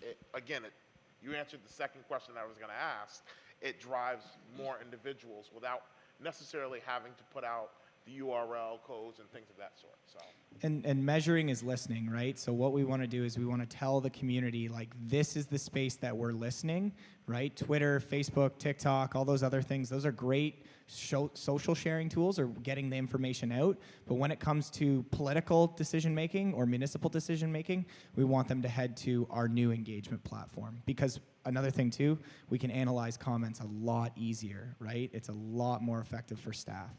you answered the second question I was going to ask. It drives more individuals without necessarily having to put out the URL codes and things of that sort. So. And measuring is listening, right? So what we want to do is we want to tell the community, like, this is the space that we're listening, right? Twitter, Facebook, TikTok, all those other things, those are great social sharing tools or getting the information out. But when it comes to political decision-making or municipal decision-making, we want them to head to our new engagement platform. Because another thing, too, we can analyze comments a lot easier, right? It's a lot more effective for staff.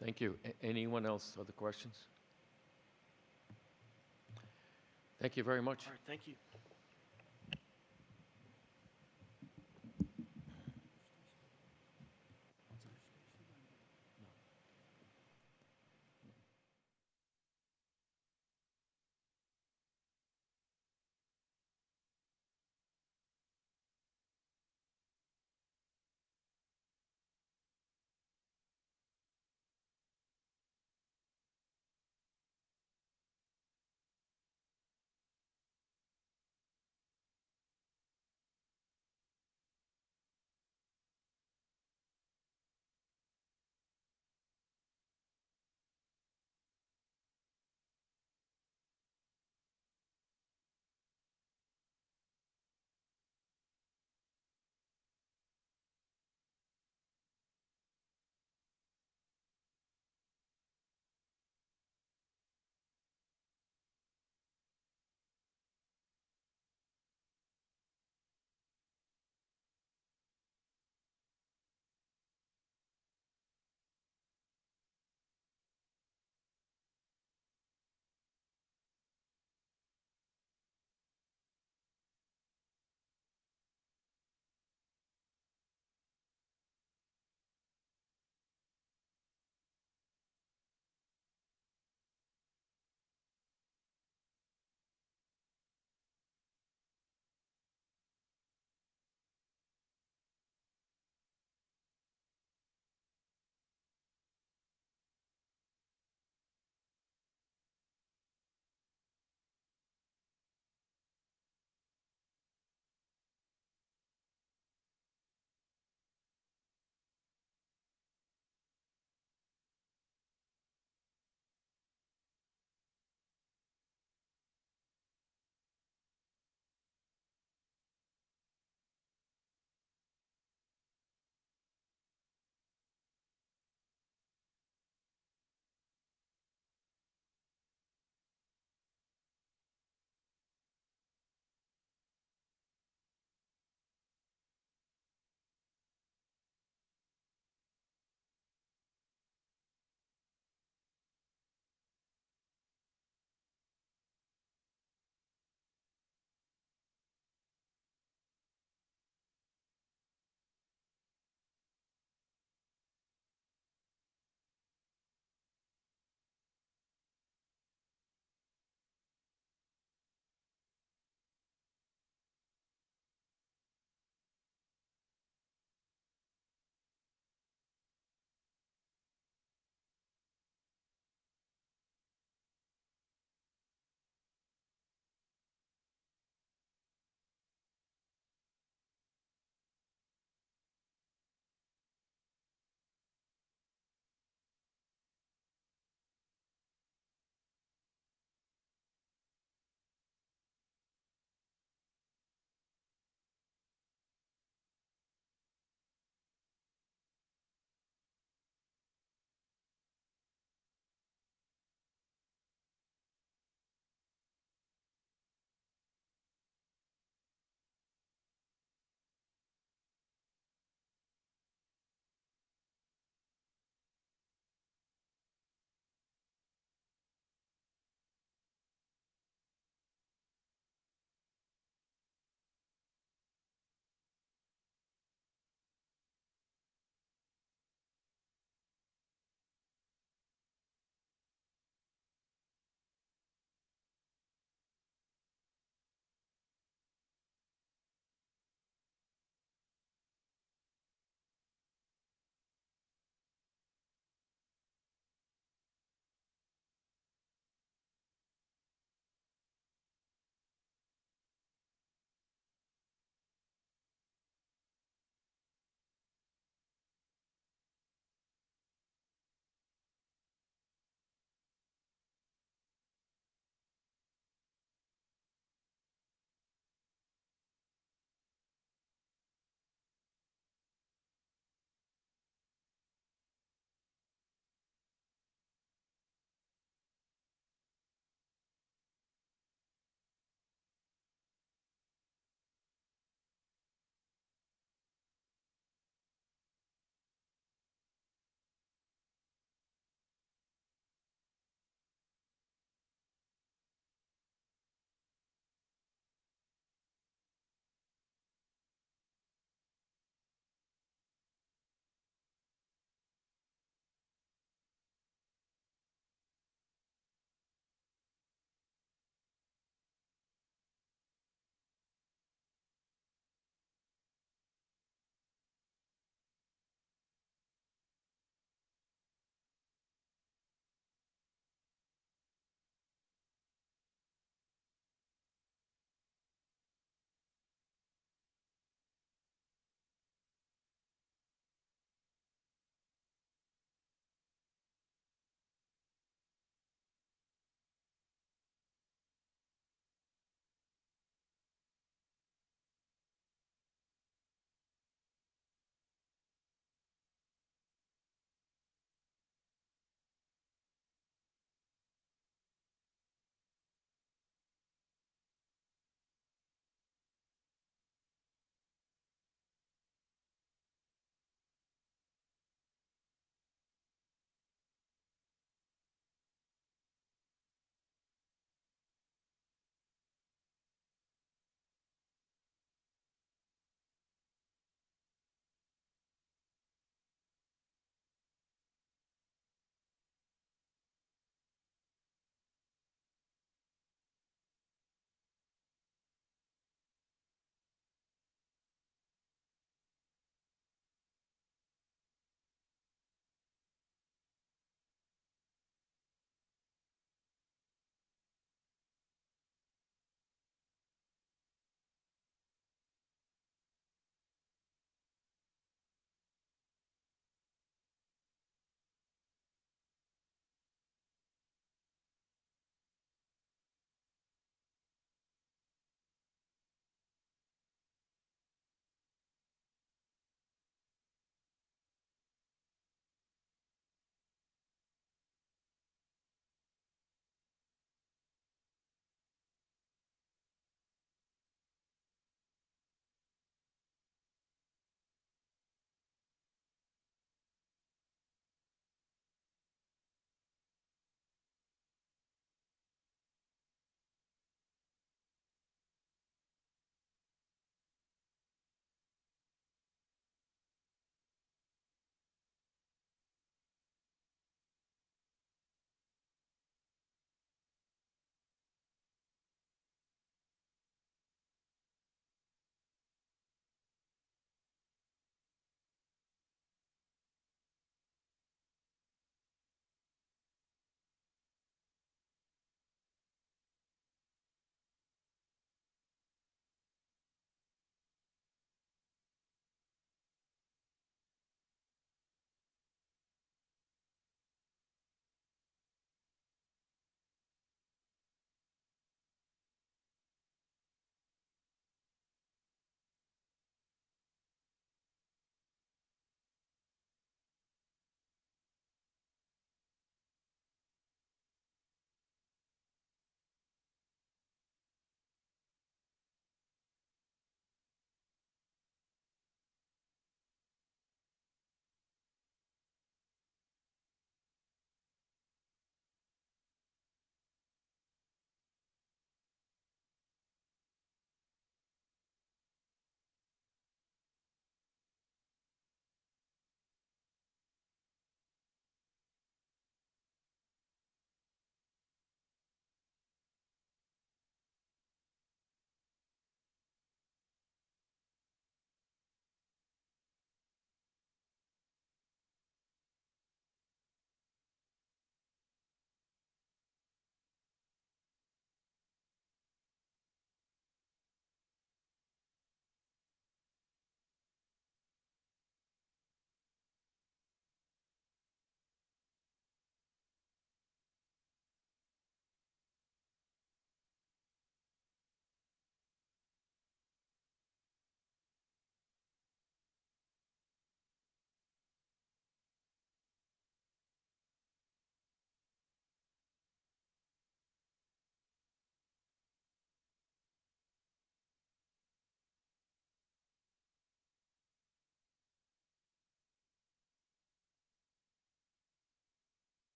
Thank you. Anyone else? Other questions? Thank you very much. All right, thank you.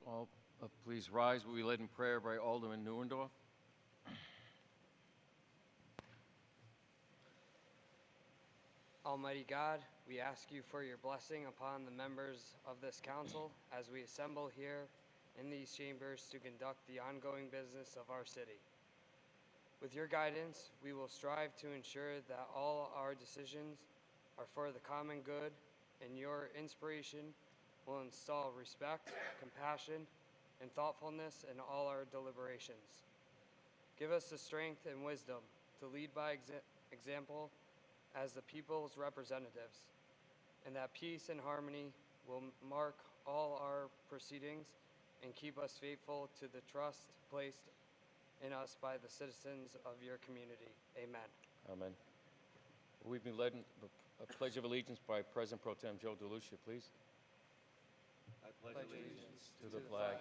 All, please rise. Will be led in prayer by Alderman Neuendorf. Almighty God, we ask you for your blessing upon the members of this council as we assemble here in these chambers to conduct the ongoing business of our city. With your guidance, we will strive to ensure that all our decisions are for the common good, and your inspiration will install respect, compassion, and thoughtfulness in all our deliberations. Give us the strength and wisdom to lead by example as the people's representatives, and that peace and harmony will mark all our proceedings and keep us faithful to the trust placed in us by the citizens of your community. Amen. Amen. We've been led in a pledge of allegiance by President Pro Tem Joe DeLucia, please. I pledge allegiance to the flag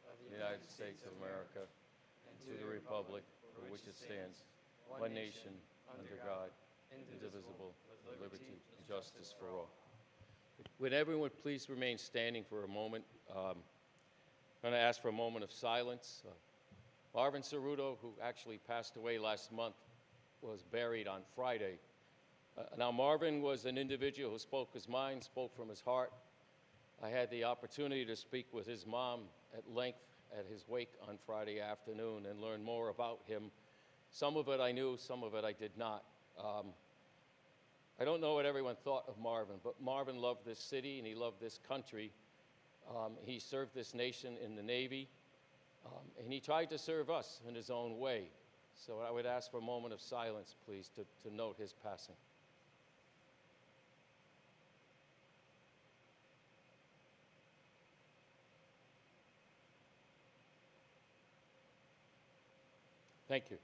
of the United States of America and to the republic for which it stands, one nation, under God, indivisible, with liberty and justice for all. Would everyone please remain standing for a moment? I'm going to ask for a moment of silence. Marvin Cerruto, who actually passed away last month, was buried on Friday. Now, Marvin was an individual who spoke his mind, spoke from his heart. I had the opportunity to speak with his mom at length at his wake on Friday afternoon and learn more about him. Some of it I knew, some of it I did not. I don't know what everyone thought of Marvin, but Marvin loved this city and he loved this country. He served this nation in the Navy, and he tried to serve us in his own way. So I would ask for a moment of silence, please, to note his passing. Thank you.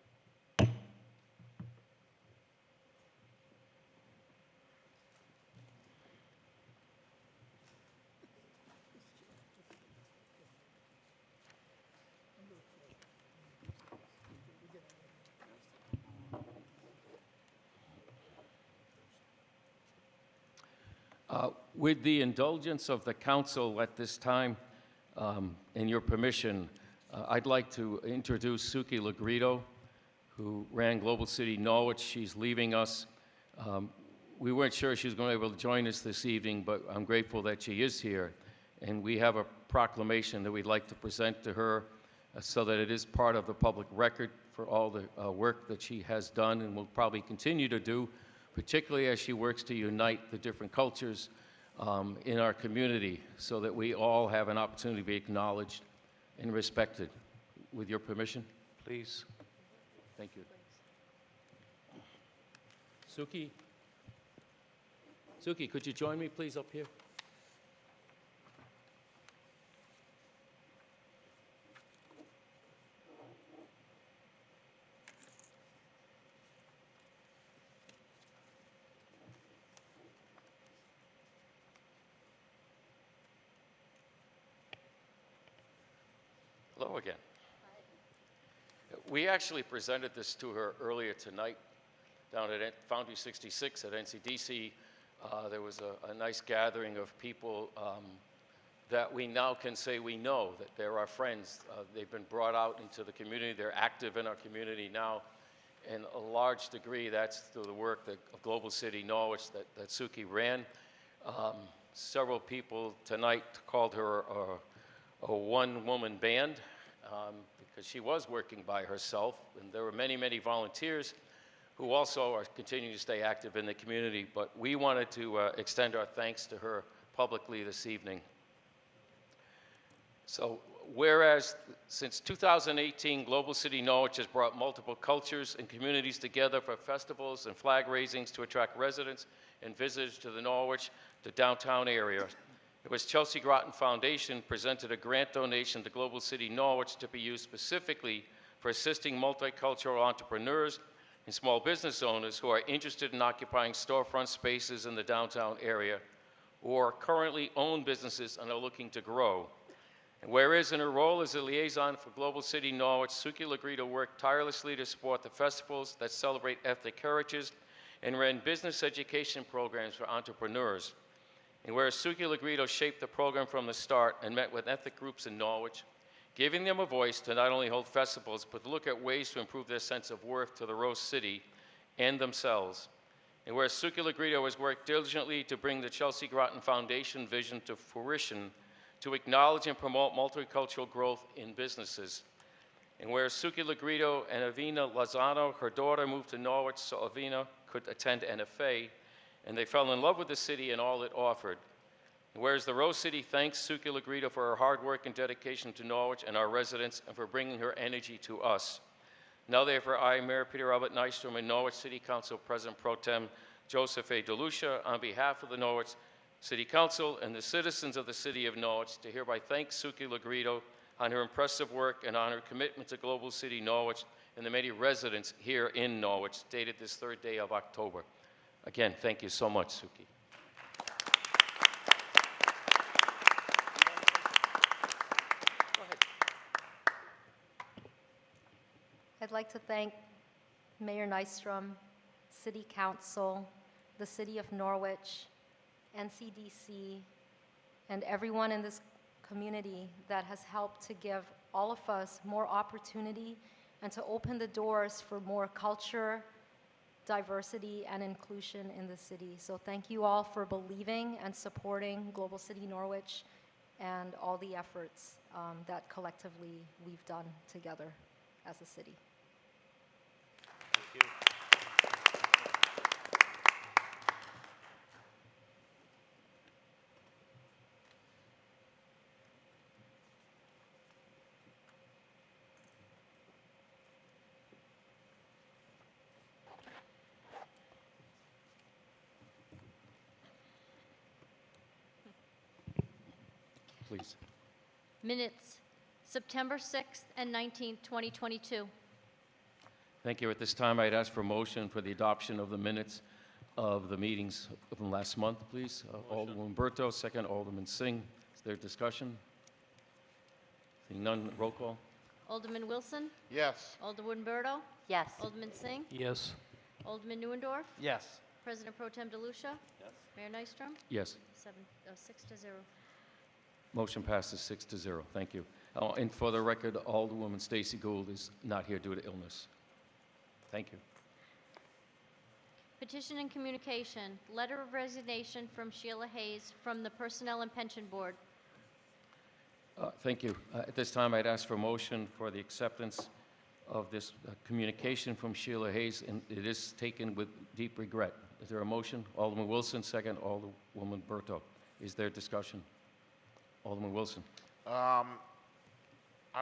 With the indulgence of the council at this time, and your permission, I'd like to introduce Suki Lagrito, who ran Global City Norwich. She's leaving us. We weren't sure she was going to be able to join us this evening, but I'm grateful that she is here. And we have a proclamation that we'd like to present to her so that it is part of the public record for all the work that she has done and will probably continue to do, particularly as she works to unite the different cultures in our community so that we all have an opportunity to be acknowledged and respected. With your permission, Please. thank you. Suki? Suki, could you join me, please, up here? Hello again. We actually presented this to her earlier tonight down at Foundry 66 at NCDC. There was a nice gathering of people that we now can say we know, that they're our friends. They've been brought out into the community. They're active in our community now. In a large degree, that's through the work of Global City Norwich that Suki ran. Several people tonight called her a one-woman band because she was working by herself, and there were many, many volunteers who also are continuing to stay active in the community, but we wanted to extend our thanks to her publicly this evening. So, whereas since 2018, Global City Norwich has brought multiple cultures and communities together for festivals and flag raisings to attract residents and visitors to the Norwich, the downtown area. It was Chelsea Groton Foundation presented a grant donation to Global City Norwich to be used specifically for assisting multicultural entrepreneurs and small business owners who are interested in occupying storefront spaces in the downtown area or currently own businesses and are looking to grow. And whereas in her role as a liaison for Global City Norwich, Suki Lagrito worked tirelessly to support the festivals that celebrate ethnic heritage and ran business education programs for entrepreneurs. And whereas Suki Lagrito shaped the program from the start and met with ethnic groups in Norwich, giving them a voice to not only hold festivals, but to look at ways to improve their sense of worth to the Rose City and themselves. And whereas Suki Lagrito has worked diligently to bring the Chelsea Groton Foundation vision to fruition, to acknowledge and promote multicultural growth in businesses. And whereas Suki Lagrito and Avina Lozano, her daughter, moved to Norwich so Avina could attend NFA, and they fell in love with the city and all it offered. And whereas the Rose City thanks Suki Lagrito for her hard work and dedication to Norwich and our residents and for bringing her energy to us. Now therefore, I, Mayor Peter Robert Nystrom, and Norwich City Council President Pro Tem Joseph A. DeLucia, on behalf of the Norwich City Council and the citizens of the city of Norwich, to hereby thank Suki Lagrito on her impressive work and on her commitment to Global City Norwich and the many residents here in Norwich, dated this 3rd day of October. Again, thank you so much, Suki. Go ahead. I'd like to thank Mayor Nystrom, City Council, the City of Norwich, NCDC, and everyone in this community that has helped to give all of us more opportunity and to open the doors for more culture, diversity, and inclusion in the city. So thank you all for believing and supporting Global City Norwich and all the efforts that collectively we've done together as a city. Thank you. Please. Minutes, September 6th and 19th, 2022. Thank you. At this time, I'd ask for a motion for the adoption of the minutes of the meetings from last month, please. Alderman Berto, second Alderman Singh. Is there discussion? Seeing none, roll call. Alderman Wilson, Yes. Alderwoman Berto, Yes. Alderman Singh, Yes. Alderman Neuendorf, Yes. President Pro Tem DeLucia. Yes. Mayor Nystrom, Yes. 6-0. Motion passes 6-0. Thank you. And for the record, Alderwoman Stacy Gould is not here due to illness. Thank you. Petition and communication, letter of resignation from Sheila Hayes from the Personnel and Pension Board. Thank you. At this time, I'd ask for a motion for the acceptance of this communication from Sheila Hayes, and it is taken with deep regret. Is there a motion? Alderman Wilson, second Alderwoman Berto. Is there discussion? Alderman Wilson. I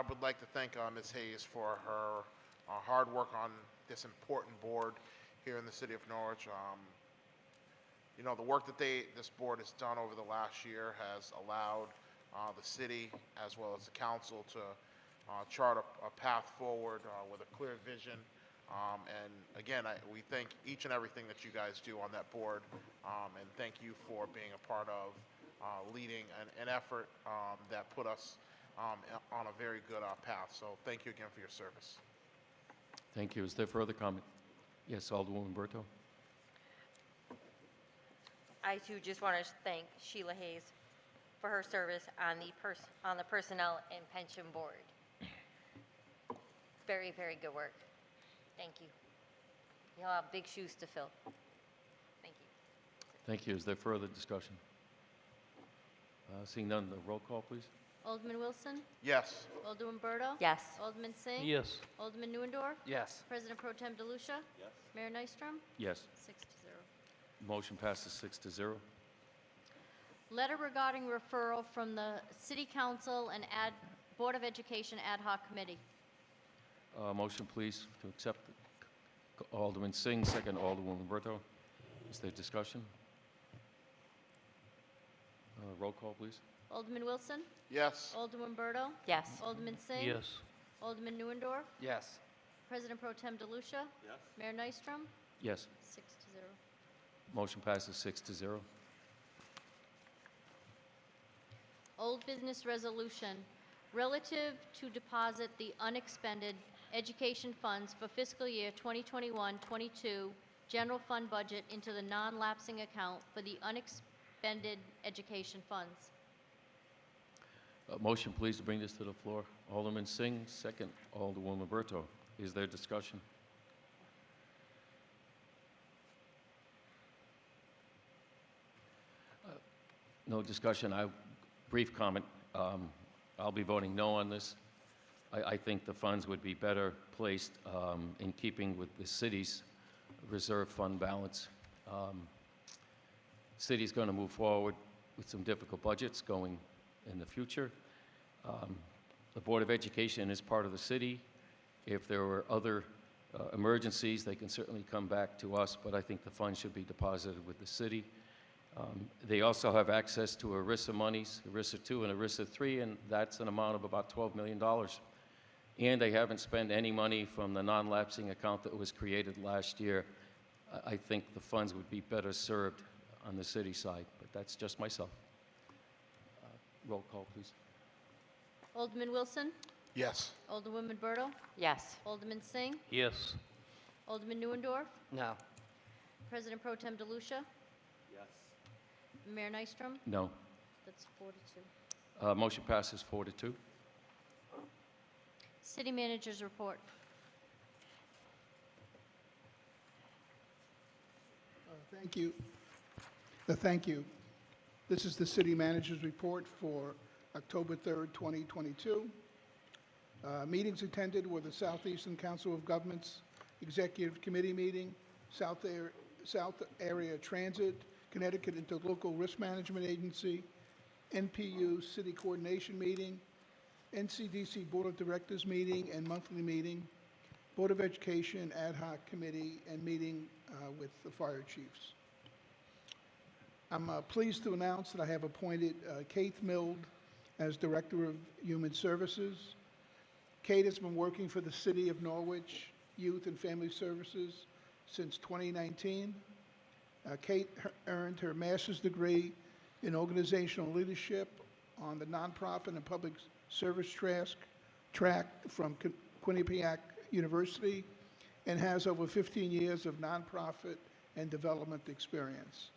would like to thank Ms. Hayes for her hard work on this important board here in the city of Norwich. You know, the work that this board has done over the last year has allowed the city as well as the council to chart a path forward with a clear vision. And again, we thank each and everything that you guys do on that board, and thank you for being a part of leading an effort that put us on a very good path. So thank you again for your service. Thank you. Is there further comment? Yes, Alderwoman Berto. I too just want to thank Sheila Hayes for her service on the Personnel and Pension Board. Very, very good work. Thank you. You'll have big shoes to fill. Thank you. Thank you. Is there further discussion? Seeing none, the roll call, please. Alderman Wilson, Yes. Alderwoman Berto. Yes. Alderman Singh. Yes. Alderman Neuendorf, Yes. President Pro Tem DeLucia. Yes. Mayor Nystrom, Yes. 6-0. Motion passes 6-0. Letter regarding referral from the City Council and Board of Education Ad Hoc Committee. Motion, please, to accept Alderman Singh, second Alderwoman Berto. Is there discussion? Roll call, please. Alderman Wilson, Yes. Alderwoman Berto, Yes. Alderman Singh. Yes. Alderman Neuendorf, Yes. President Pro Tem DeLucia. Yes. Mayor Nystrom, Yes. 6-0. Motion passes 6-0. Old business resolution, relative to deposit the unexpended education funds for fiscal year 2021-22 general fund budget into the non-lapsing account for the unexpended unexpended education funds. Motion, please, to bring this to the floor. Alderman Singh, second. Alderwoman Berto. Is there discussion? No discussion. Brief comment. I'll be voting no on this. I think the funds would be better placed in keeping with the city's reserve fund balance. City's going to move forward with some difficult budgets going in the future. The Board of Education is part of the city. If there were other emergencies, they can certainly come back to us, but I think the funds should be deposited with the city. They also have access to ERISA monies, ERISA 2 and ERISA 3, and that's an amount of about $12 million. And they haven't spent any money from the non-lapsing account that was created last year. I think the funds would be better served on the city side, but that's just myself. Roll call, please. Alderman Wilson? Yes. Alderwoman Berto? Yes. Alderman Singh? Yes. Alderman Neuendorf? No. President Pro Tem DeLucia? Yes. Mayor Nystrom? No. That's 4 to 2. Motion passes 4-2. City Manager's report. Thank you. Thank you. This is the City Manager's report for October 3rd, 2022. Meetings attended were the Southeastern Council of Governments Executive Committee meeting, South Area Transit, Connecticut Interlocal Risk Management Agency, NPU City Coordination Meeting, NCDC Board of Directors meeting and monthly meeting, Board of Education Ad Hoc Committee, and meeting with the fire chiefs. I'm pleased to announce that I have appointed Kate Mild as Director of Human Services. Kate has been working for the City of Norwich Youth and Family Services since 2019. Kate earned her master's degree in organizational leadership on the nonprofit and public service track from Quinnipiac University and has over 15 years of nonprofit and development experience.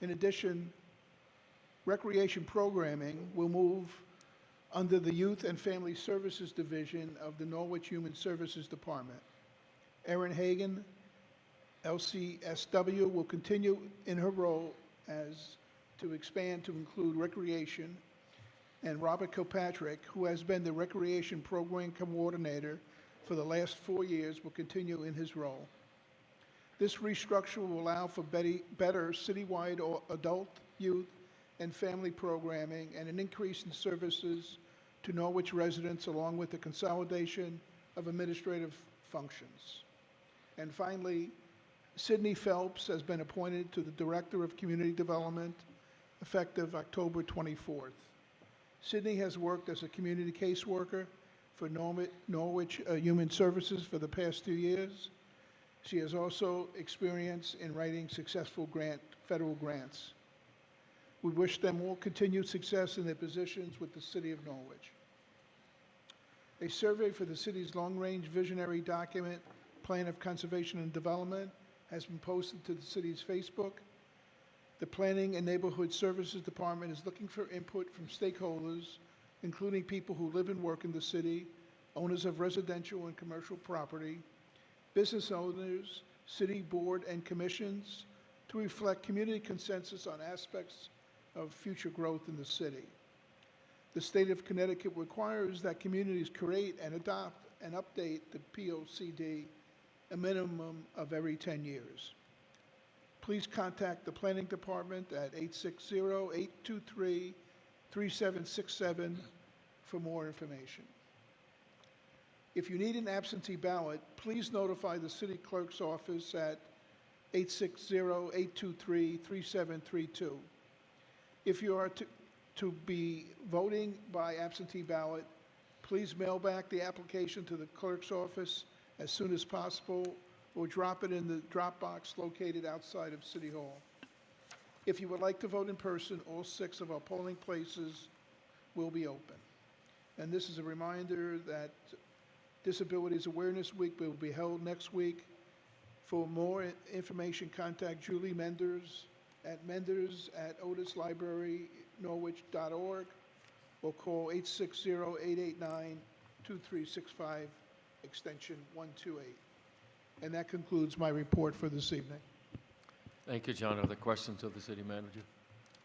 In addition, recreation programming will move under the Youth and Family Services Division of the Norwich Human Services Department. Erin Hagan, LCSW, will continue in her role as to expand to include recreation, and Robert Kilpatrick, who has been the Recreation Program Coordinator for the last 4 years, will continue in his role. This restructure will allow for better citywide adult, youth, and family programming and an increase in services to Norwich residents, along with the consolidation of administrative functions. And finally, Sydney Phelps has been appointed to the Director of Community Development effective October 24th. Sydney has worked as a community caseworker for Norwich Human Services for the past 2 years. She has also experience in writing successful federal grants. We wish them all continued success in their positions with the City of Norwich. A survey for the city's long-range visionary document, Plan of Conservation and Development, has been posted to the city's Facebook. The Planning and Neighborhood Services Department is looking for input from stakeholders, including people who live and work in the city, owners of residential and commercial property, business owners, city board and commissions, to reflect community consensus on aspects of future growth in the city. The state of Connecticut requires that communities create and adopt and update the POCD a minimum of every 10 years. Please contact the Planning Department at 860-823-3767 for more information. If you need an absentee ballot, please notify the city clerk's office at 860-823-3732. If you are to be voting by absentee ballot, please mail back the application to the clerk's office as soon as possible, or drop it in the drop box located outside of City Hall. If you would like to vote in person, all 6 of our polling places will be open. And this is a reminder that Disabilities Awareness Week will be held next week. For more information, contact Julie Menders at menders@otislibrarynorwich.org or call 860-889-2365, extension 128. And that concludes my report for this evening. Thank you, John. Are there questions of the city manager?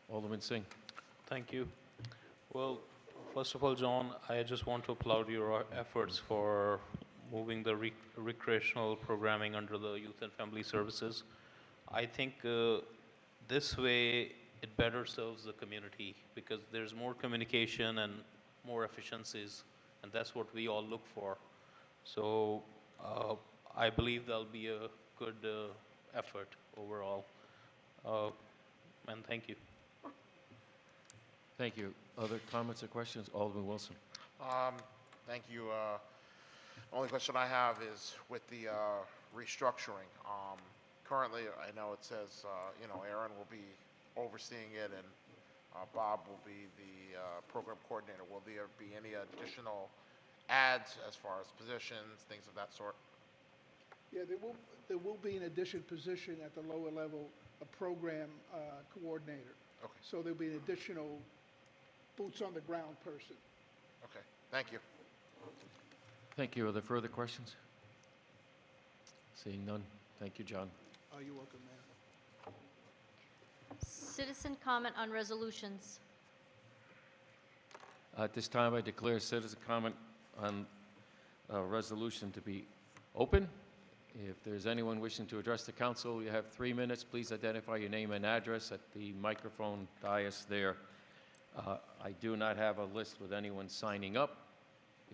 Alderman Singh. Thank you. Well, first of all, John, I just want to applaud your efforts for moving the recreational programming under the Youth and Family Services. I think this way it better serves the community because there's more communication and more efficiencies, and that's what we all look for. So I believe that'll be a good effort overall. And thank you. Thank you. Other comments or questions? Alderman Wilson. Thank you. Only question I have is with the restructuring. Currently, I know it says, Aaron will be overseeing it and Bob will be the program coordinator. Will there be any additional adds as far as positions, things of that sort? Yeah, there will be an additional position at the lower level, a program coordinator. Okay. So there'll be an additional boots on the ground person. Okay. Thank you. Thank you. Are there further questions? Seeing none. Thank you, John. You're welcome, ma'am. Citizen comment on resolutions. At this time, I declare citizen comment on a resolution to be open. If there's anyone wishing to address the council, you have 3 minutes. Please identify your name and address at the microphone dais there. I do not have a list with anyone signing up.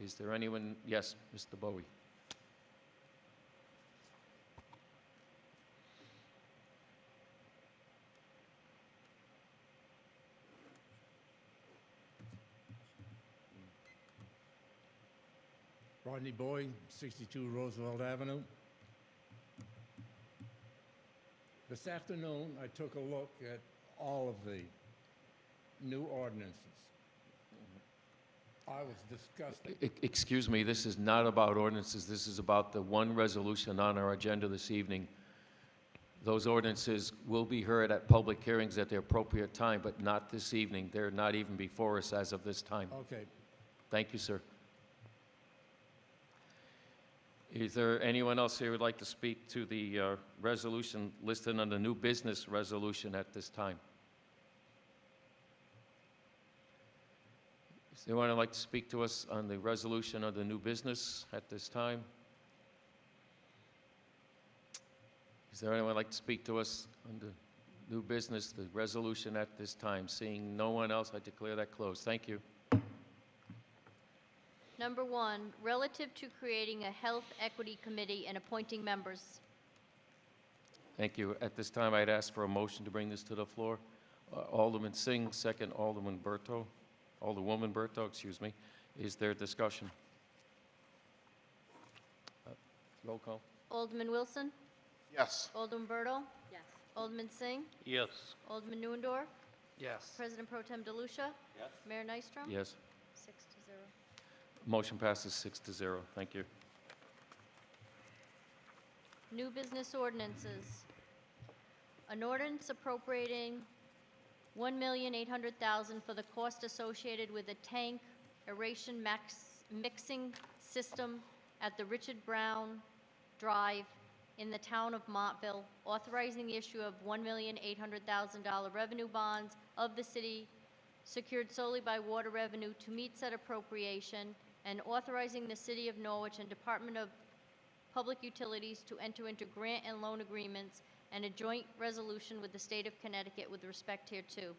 Is there anyone? Yes, Mr. Bowie. Rodney Boyd, 62 Roosevelt Avenue. This afternoon, I took a look at all of the new ordinances. I was disgusted. Excuse me, this is not about ordinances. This is about the one resolution on our agenda this evening. Those ordinances will be heard at public hearings at the appropriate time, but not this evening. They're not even before us as of this time. Okay. Thank you, sir. Is there anyone else here who would like to speak to the resolution listed on the new business resolution at this time? Is there anyone who would like to speak to us on the resolution of the new business at this time? Is there anyone who would like to speak to us on the new business, the resolution at this time? Seeing no one else, I declare that closed. Thank you. Number 1, relative to creating a health equity committee and appointing members. Thank you. At this time, I'd ask for a motion to bring this to the floor. Alderman Singh, second Alderwoman Berto, excuse me. Is there discussion? Roll call. Alderman Wilson? Yes. Alderman Berto? Yes. Alderman Singh? Yes. Alderman Neuendorf? Yes. President Pro Tem DeLucia? Yes. Mayor Nystrom? Yes. 6-0. Motion passes 6-0. Thank you. New business ordinances. An ordinance appropriating $1,800,000 for the cost associated with a tank aeration mixing system at the Richard Brown Drive in the town of Montville, authorizing the issue of $1,800,000 revenue bonds of the city secured solely by water revenue to meet said appropriation, and authorizing the City of Norwich and Department of Public Utilities to enter into grant and loan agreements and a joint resolution with the State of Connecticut with respect hereto.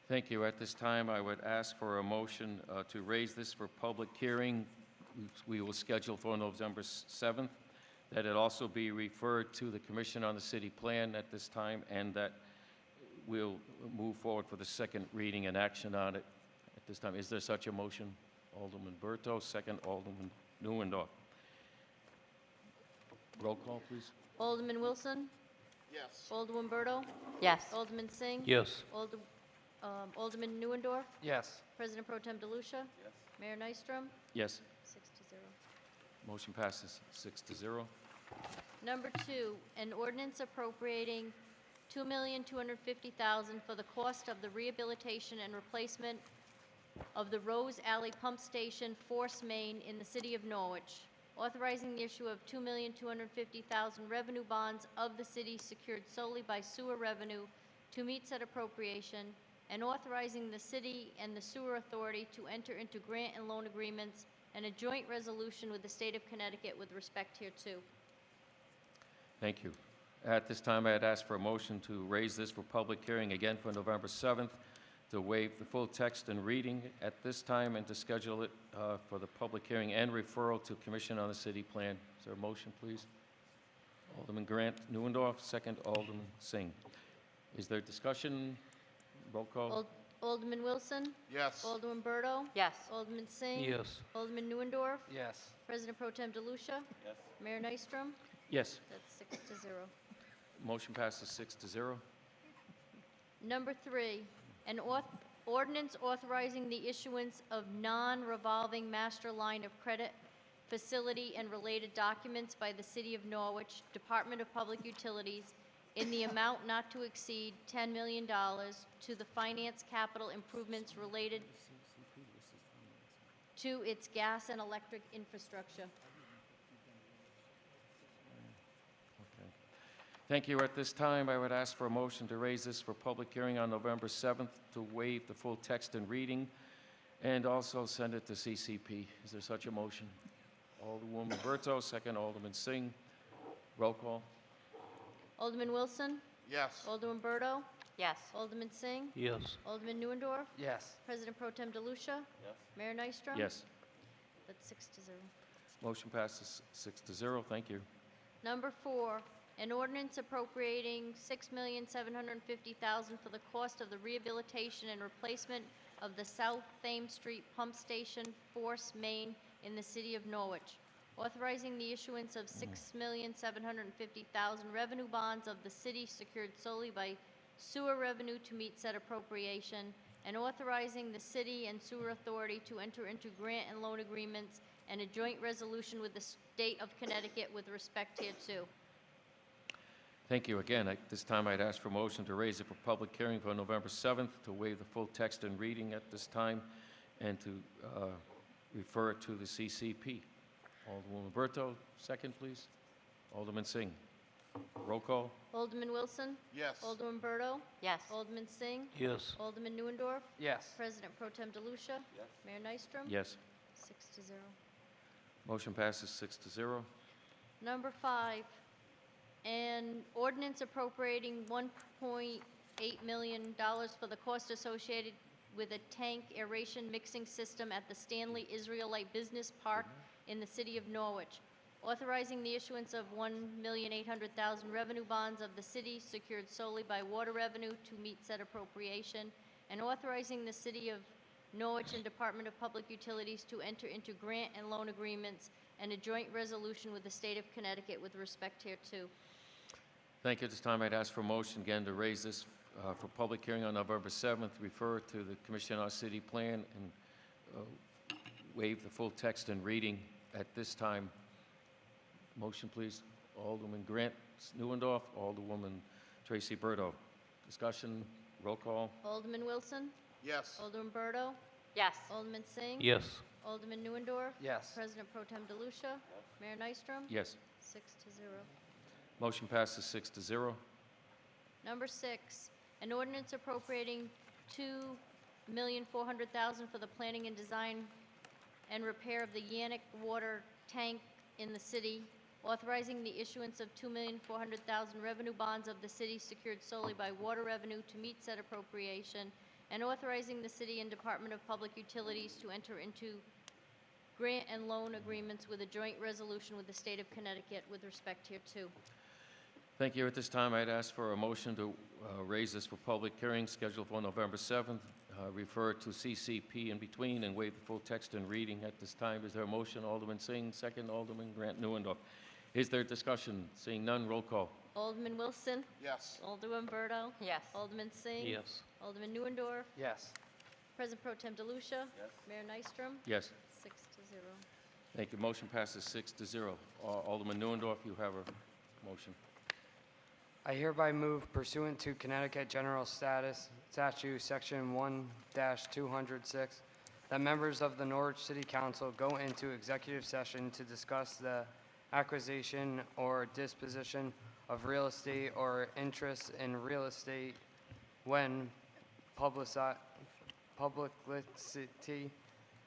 Thank you. At this time, I would ask for a motion to raise this for public hearing. We will schedule for November 7th, that it also be referred to the Commission on the City Plan at this time, and that we'll move forward for the second reading and action on it at this time. Is there such a motion? Alderman Berto, second Alderman Neuendorf. Roll call, please. Alderman Wilson? Yes. Alderman Berto? Yes. Alderman Singh? Yes. Alderman Neuendorf? Yes. President Pro Tem DeLucia? Yes. Yes. Mayor Nystrom? 6-0. Motion passes 6-0. Number 2, an ordinance appropriating $2,250,000 for the cost of the rehabilitation and replacement of the Rose Alley Pump Station Force Main in the city of Norwich, authorizing the issue of $2,250,000 revenue bonds of the city secured solely by sewer revenue to meet said appropriation, and authorizing the city and the sewer authority to enter into grant and loan agreements and a joint resolution with the state of Connecticut with respect hereto. Thank you. At this time, I'd ask for a motion to raise this for public hearing again for November 7th, to waive the full text and reading at this time, and to schedule it for the public hearing and referral to Commission on the City Plan. Is there a motion, please? Alderman Grant Neuendorf, second Alderman Singh. Is there discussion? Roll call. Alderman Wilson? Yes. Alderman Berto? Yes. Alderman Singh? Yes. Alderman Neuendorf? Yes. President Pro Tem DeLucia? Yes. Mayor Nystrom? Yes. That's 6-0. Motion passes 6-0. Number 3, an ordinance authorizing the issuance of non-revolving master line of credit facility and related documents by the City of Norwich, Department of Public Utilities, in the amount not to exceed $10 million to the finance capital improvements related to its gas and electric infrastructure. Thank you. At this time, I would ask for a motion to raise this for public hearing on November 7th, to waive the full text and reading, and also send it to CCP. Is there such a motion? Alderwoman Berto, second Alderman Singh. Roll call. Alderman Wilson? Yes. Alderman Berto? Yes. Alderman Singh? Yes. Alderman Neuendorf? Yes. President Pro Tem DeLucia? Yes. Mayor Nystrom? Yes. That's 6-0. Motion passes 6-0. Thank you. Number 4, an ordinance appropriating $6,750,000 for the cost of the rehabilitation and replacement of the South Thames Street Pump Station Force Main in the city of Norwich, authorizing the issuance of $6,750,000 revenue bonds of the city secured solely by sewer revenue to meet said appropriation, and authorizing the city and sewer authority to enter into grant and loan agreements and a joint resolution with the state of Connecticut with respect hereto. Thank you again. At this time, I'd ask for a motion to raise it for public hearing for November 7th, to waive the full text and reading at this time, and to refer it to the CCP. Alderwoman Berto, second, please. Alderman Singh. Roll call. Alderman Wilson? Yes. Alderman Berto? Yes. Alderman Singh? Yes. Alderman Neuendorf? Yes. President Pro Tem DeLucia? Yes. Mayor Nystrom? Yes. 6-0. Motion passes 6-0. Number 5, an ordinance appropriating $1.8 million for the cost associated with a tank aeration mixing system at the Stanley Israelite Business Park in the city of Norwich, authorizing the issuance of $1,800,000 revenue bonds of the city secured solely by water revenue to meet said appropriation, and authorizing the city of Norwich and Department of Public Utilities to enter into grant and loan agreements and a joint resolution with the state of Connecticut with respect hereto. Thank you. At this time, I'd ask for a motion again to raise this for public hearing on November 7th, refer to the Commission on City Plan, and waive the full text and reading at this time. Motion, please. Alderman Grant Neuendorf, Alderwoman Tracy Berto. Discussion, roll call. Alderman Wilson? Yes. Alderman Berto? Yes. Alderman Singh? Yes. Alderman Neuendorf? Yes. President Pro Tem DeLucia? Mayor Nystrom? Yes. 6-0. Motion passes 6-0. Number 6, an ordinance appropriating $2,400,000 for the planning and design and repair of the Yannick water tank in the city, authorizing the issuance of $2,400,000 revenue bonds of the city secured solely by water revenue to meet said appropriation, and authorizing the city and Department of Public Utilities to enter into grant and loan agreements with a joint resolution with the state of Connecticut with respect hereto. Thank you. At this time, I'd ask for a motion to raise this for public hearing scheduled for November 7th, refer to CCP in between, and waive the full text and reading at this time. Is there a motion? Alderman Singh, second Alderman Grant Neuendorf. Is there discussion? Seeing none, roll call. Alderman Wilson? Yes. Alderman Berto? Yes. Alderman Singh? Yes. Alderman Neuendorf? Yes. President Pro Tem DeLucia? Yes. Mayor Nystrom? Yes. 6-0. Thank you. Motion passes 6-0. Alderman Neuendorf, you have a Motion. I hereby move pursuant to Connecticut General Status Statute Section 1-206 that members of the Norwich City Council go into executive session to discuss the acquisition or disposition of real estate or interest in real estate when publicity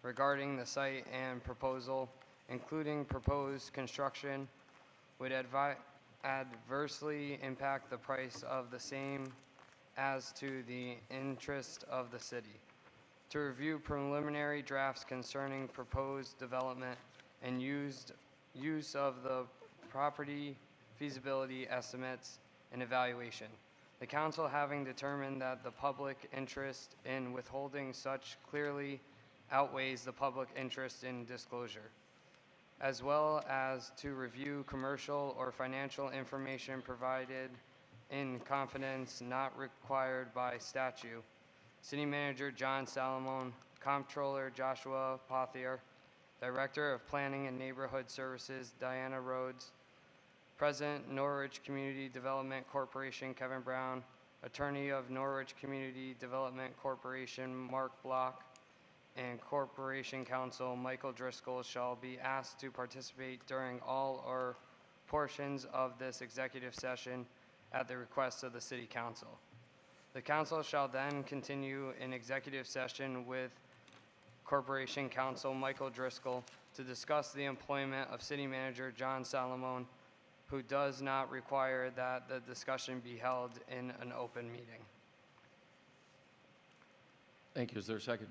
regarding the site and proposal, including proposed construction, would adversely impact the price of the same as to the interest of the city. To review preliminary drafts concerning proposed development and use of the property feasibility estimates and evaluation. The council having determined that the public interest in withholding such clearly outweighs the public interest in disclosure, as well as to review commercial or financial information provided in confidence not required by statute. City Manager John Salamone, Comptroller Joshua Pothier, Director of Planning and Neighborhood Services Diana Rhodes, President Norwich Community Development Corporation Kevin Brown, Attorney of Norwich Community Development Corporation Mark Block, and Corporation Counsel Michael Driscoll shall be asked to participate during all or portions of this executive session at the request of the City Council. The council shall then continue in executive session with Corporation Counsel Michael Driscoll to discuss the employment of City Manager John Salamone, who does not require that the discussion be held in an open meeting. Thank you. Is there a second?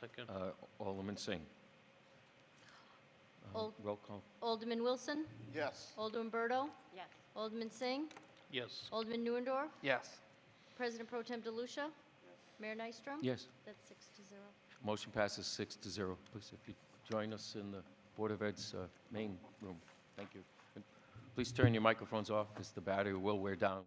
Second. Alderman Singh. Ald- Roll call. Alderman Wilson? Yes. Alderman Berto? Yes. Alderman Singh? Yes. Alderman Neuendorf? Yes. President Pro Tem DeLucia? Mayor Nystrom? Yes. That's 6-0. Motion passes 6-0. Please, if you join us in the Board of Ed's main room. Thank you. And please turn your microphones off because the battery will wear down.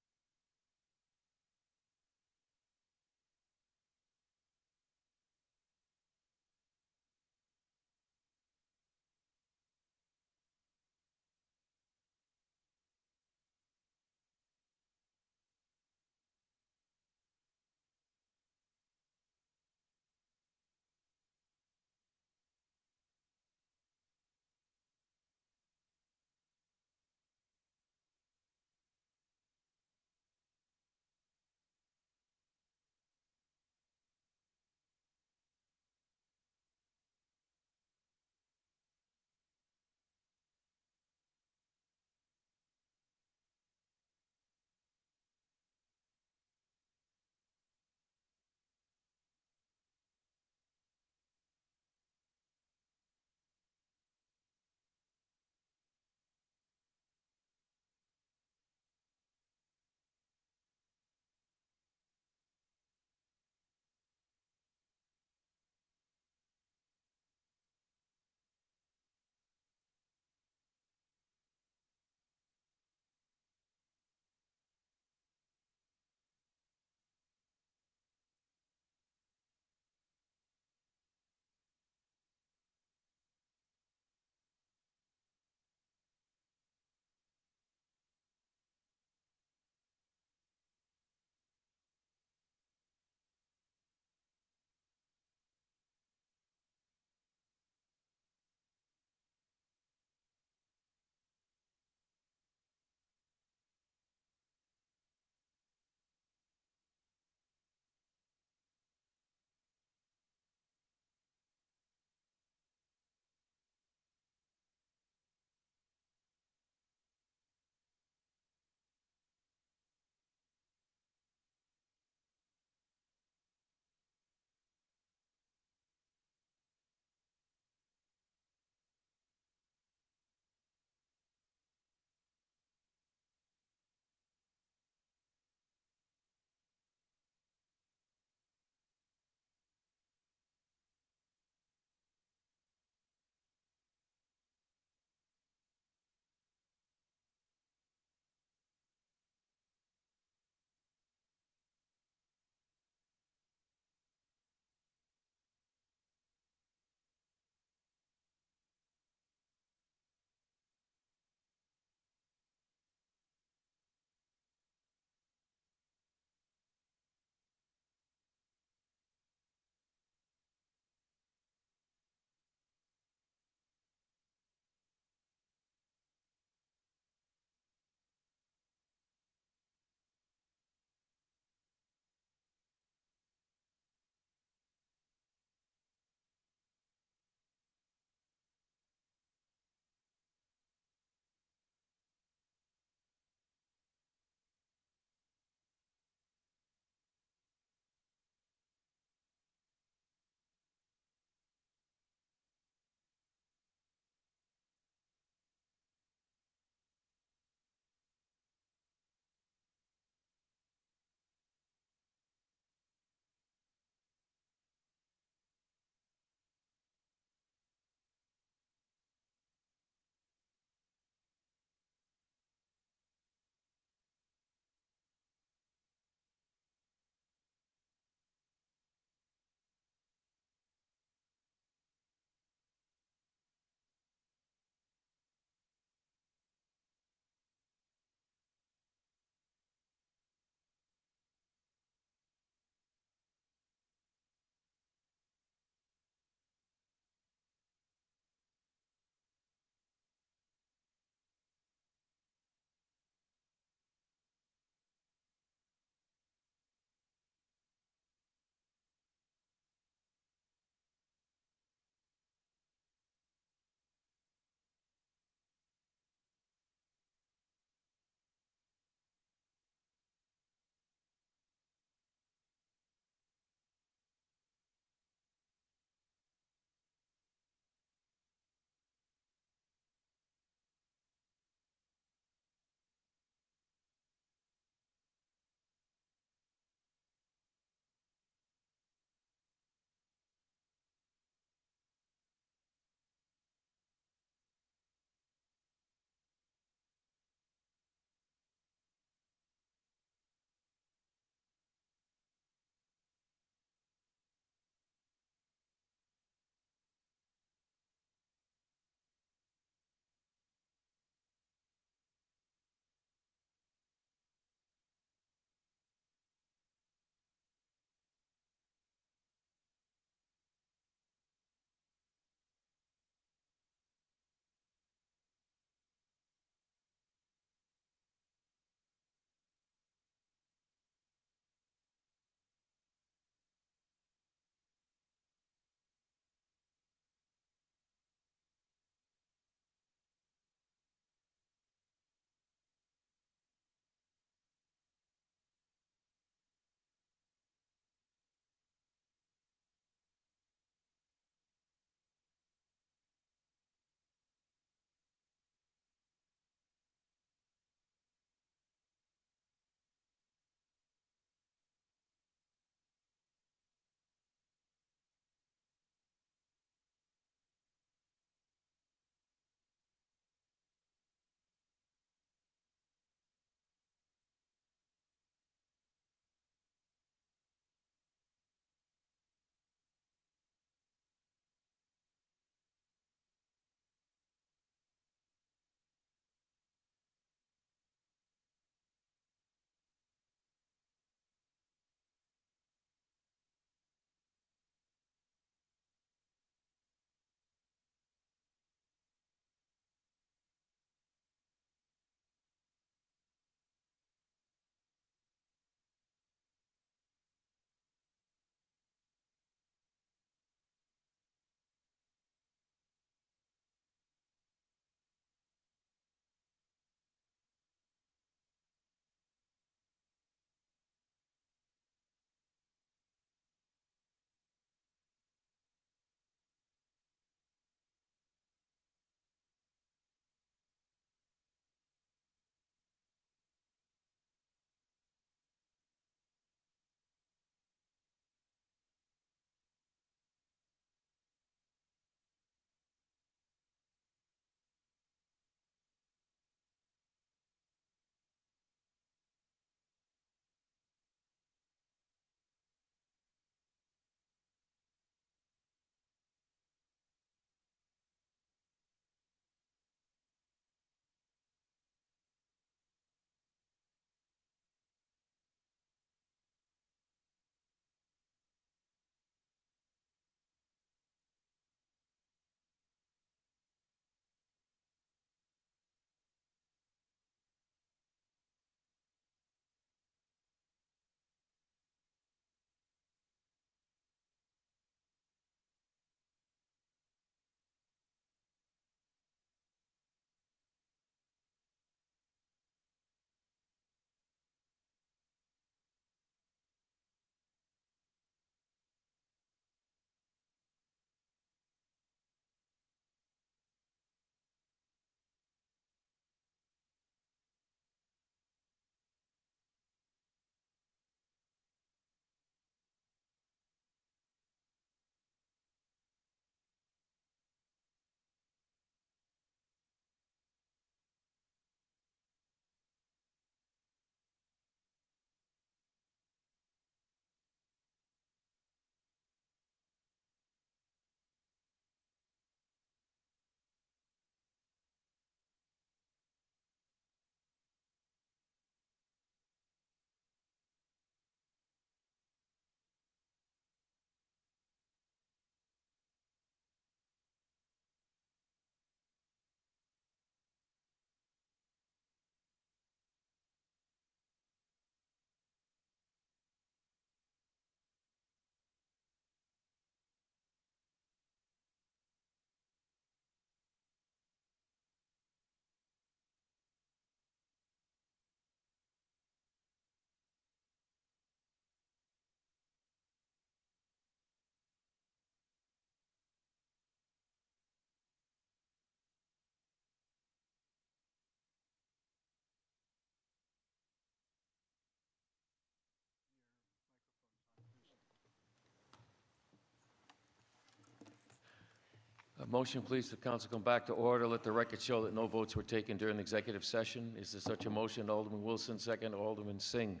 motion, please, the council come back to order. Let the record show that no votes were taken during the executive session. Is there such a motion? Alderman Wilson, second. Alderman Singh.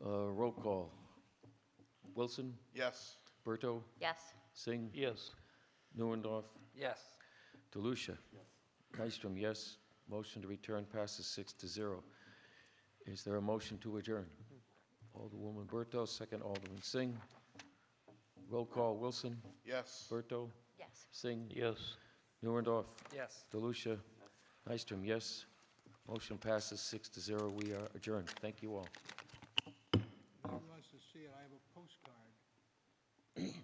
Roll call. Wilson? Yes. Berto? Yes. Singh? Yes. Neuendorf? Yes. DeLucia? Nystrom, yes. Motion to return passes 6-0. Is there a motion to adjourn? Alderwoman Berto, second. Alderman Singh. Roll call. Wilson? Yes. Berto? Yes. Singh? Yes. Neuendorf? Yes. DeLucia? Nystrom, yes. Motion passes 6-0. We are adjourned. Thank you all. If anyone wants to see it, I have a postcard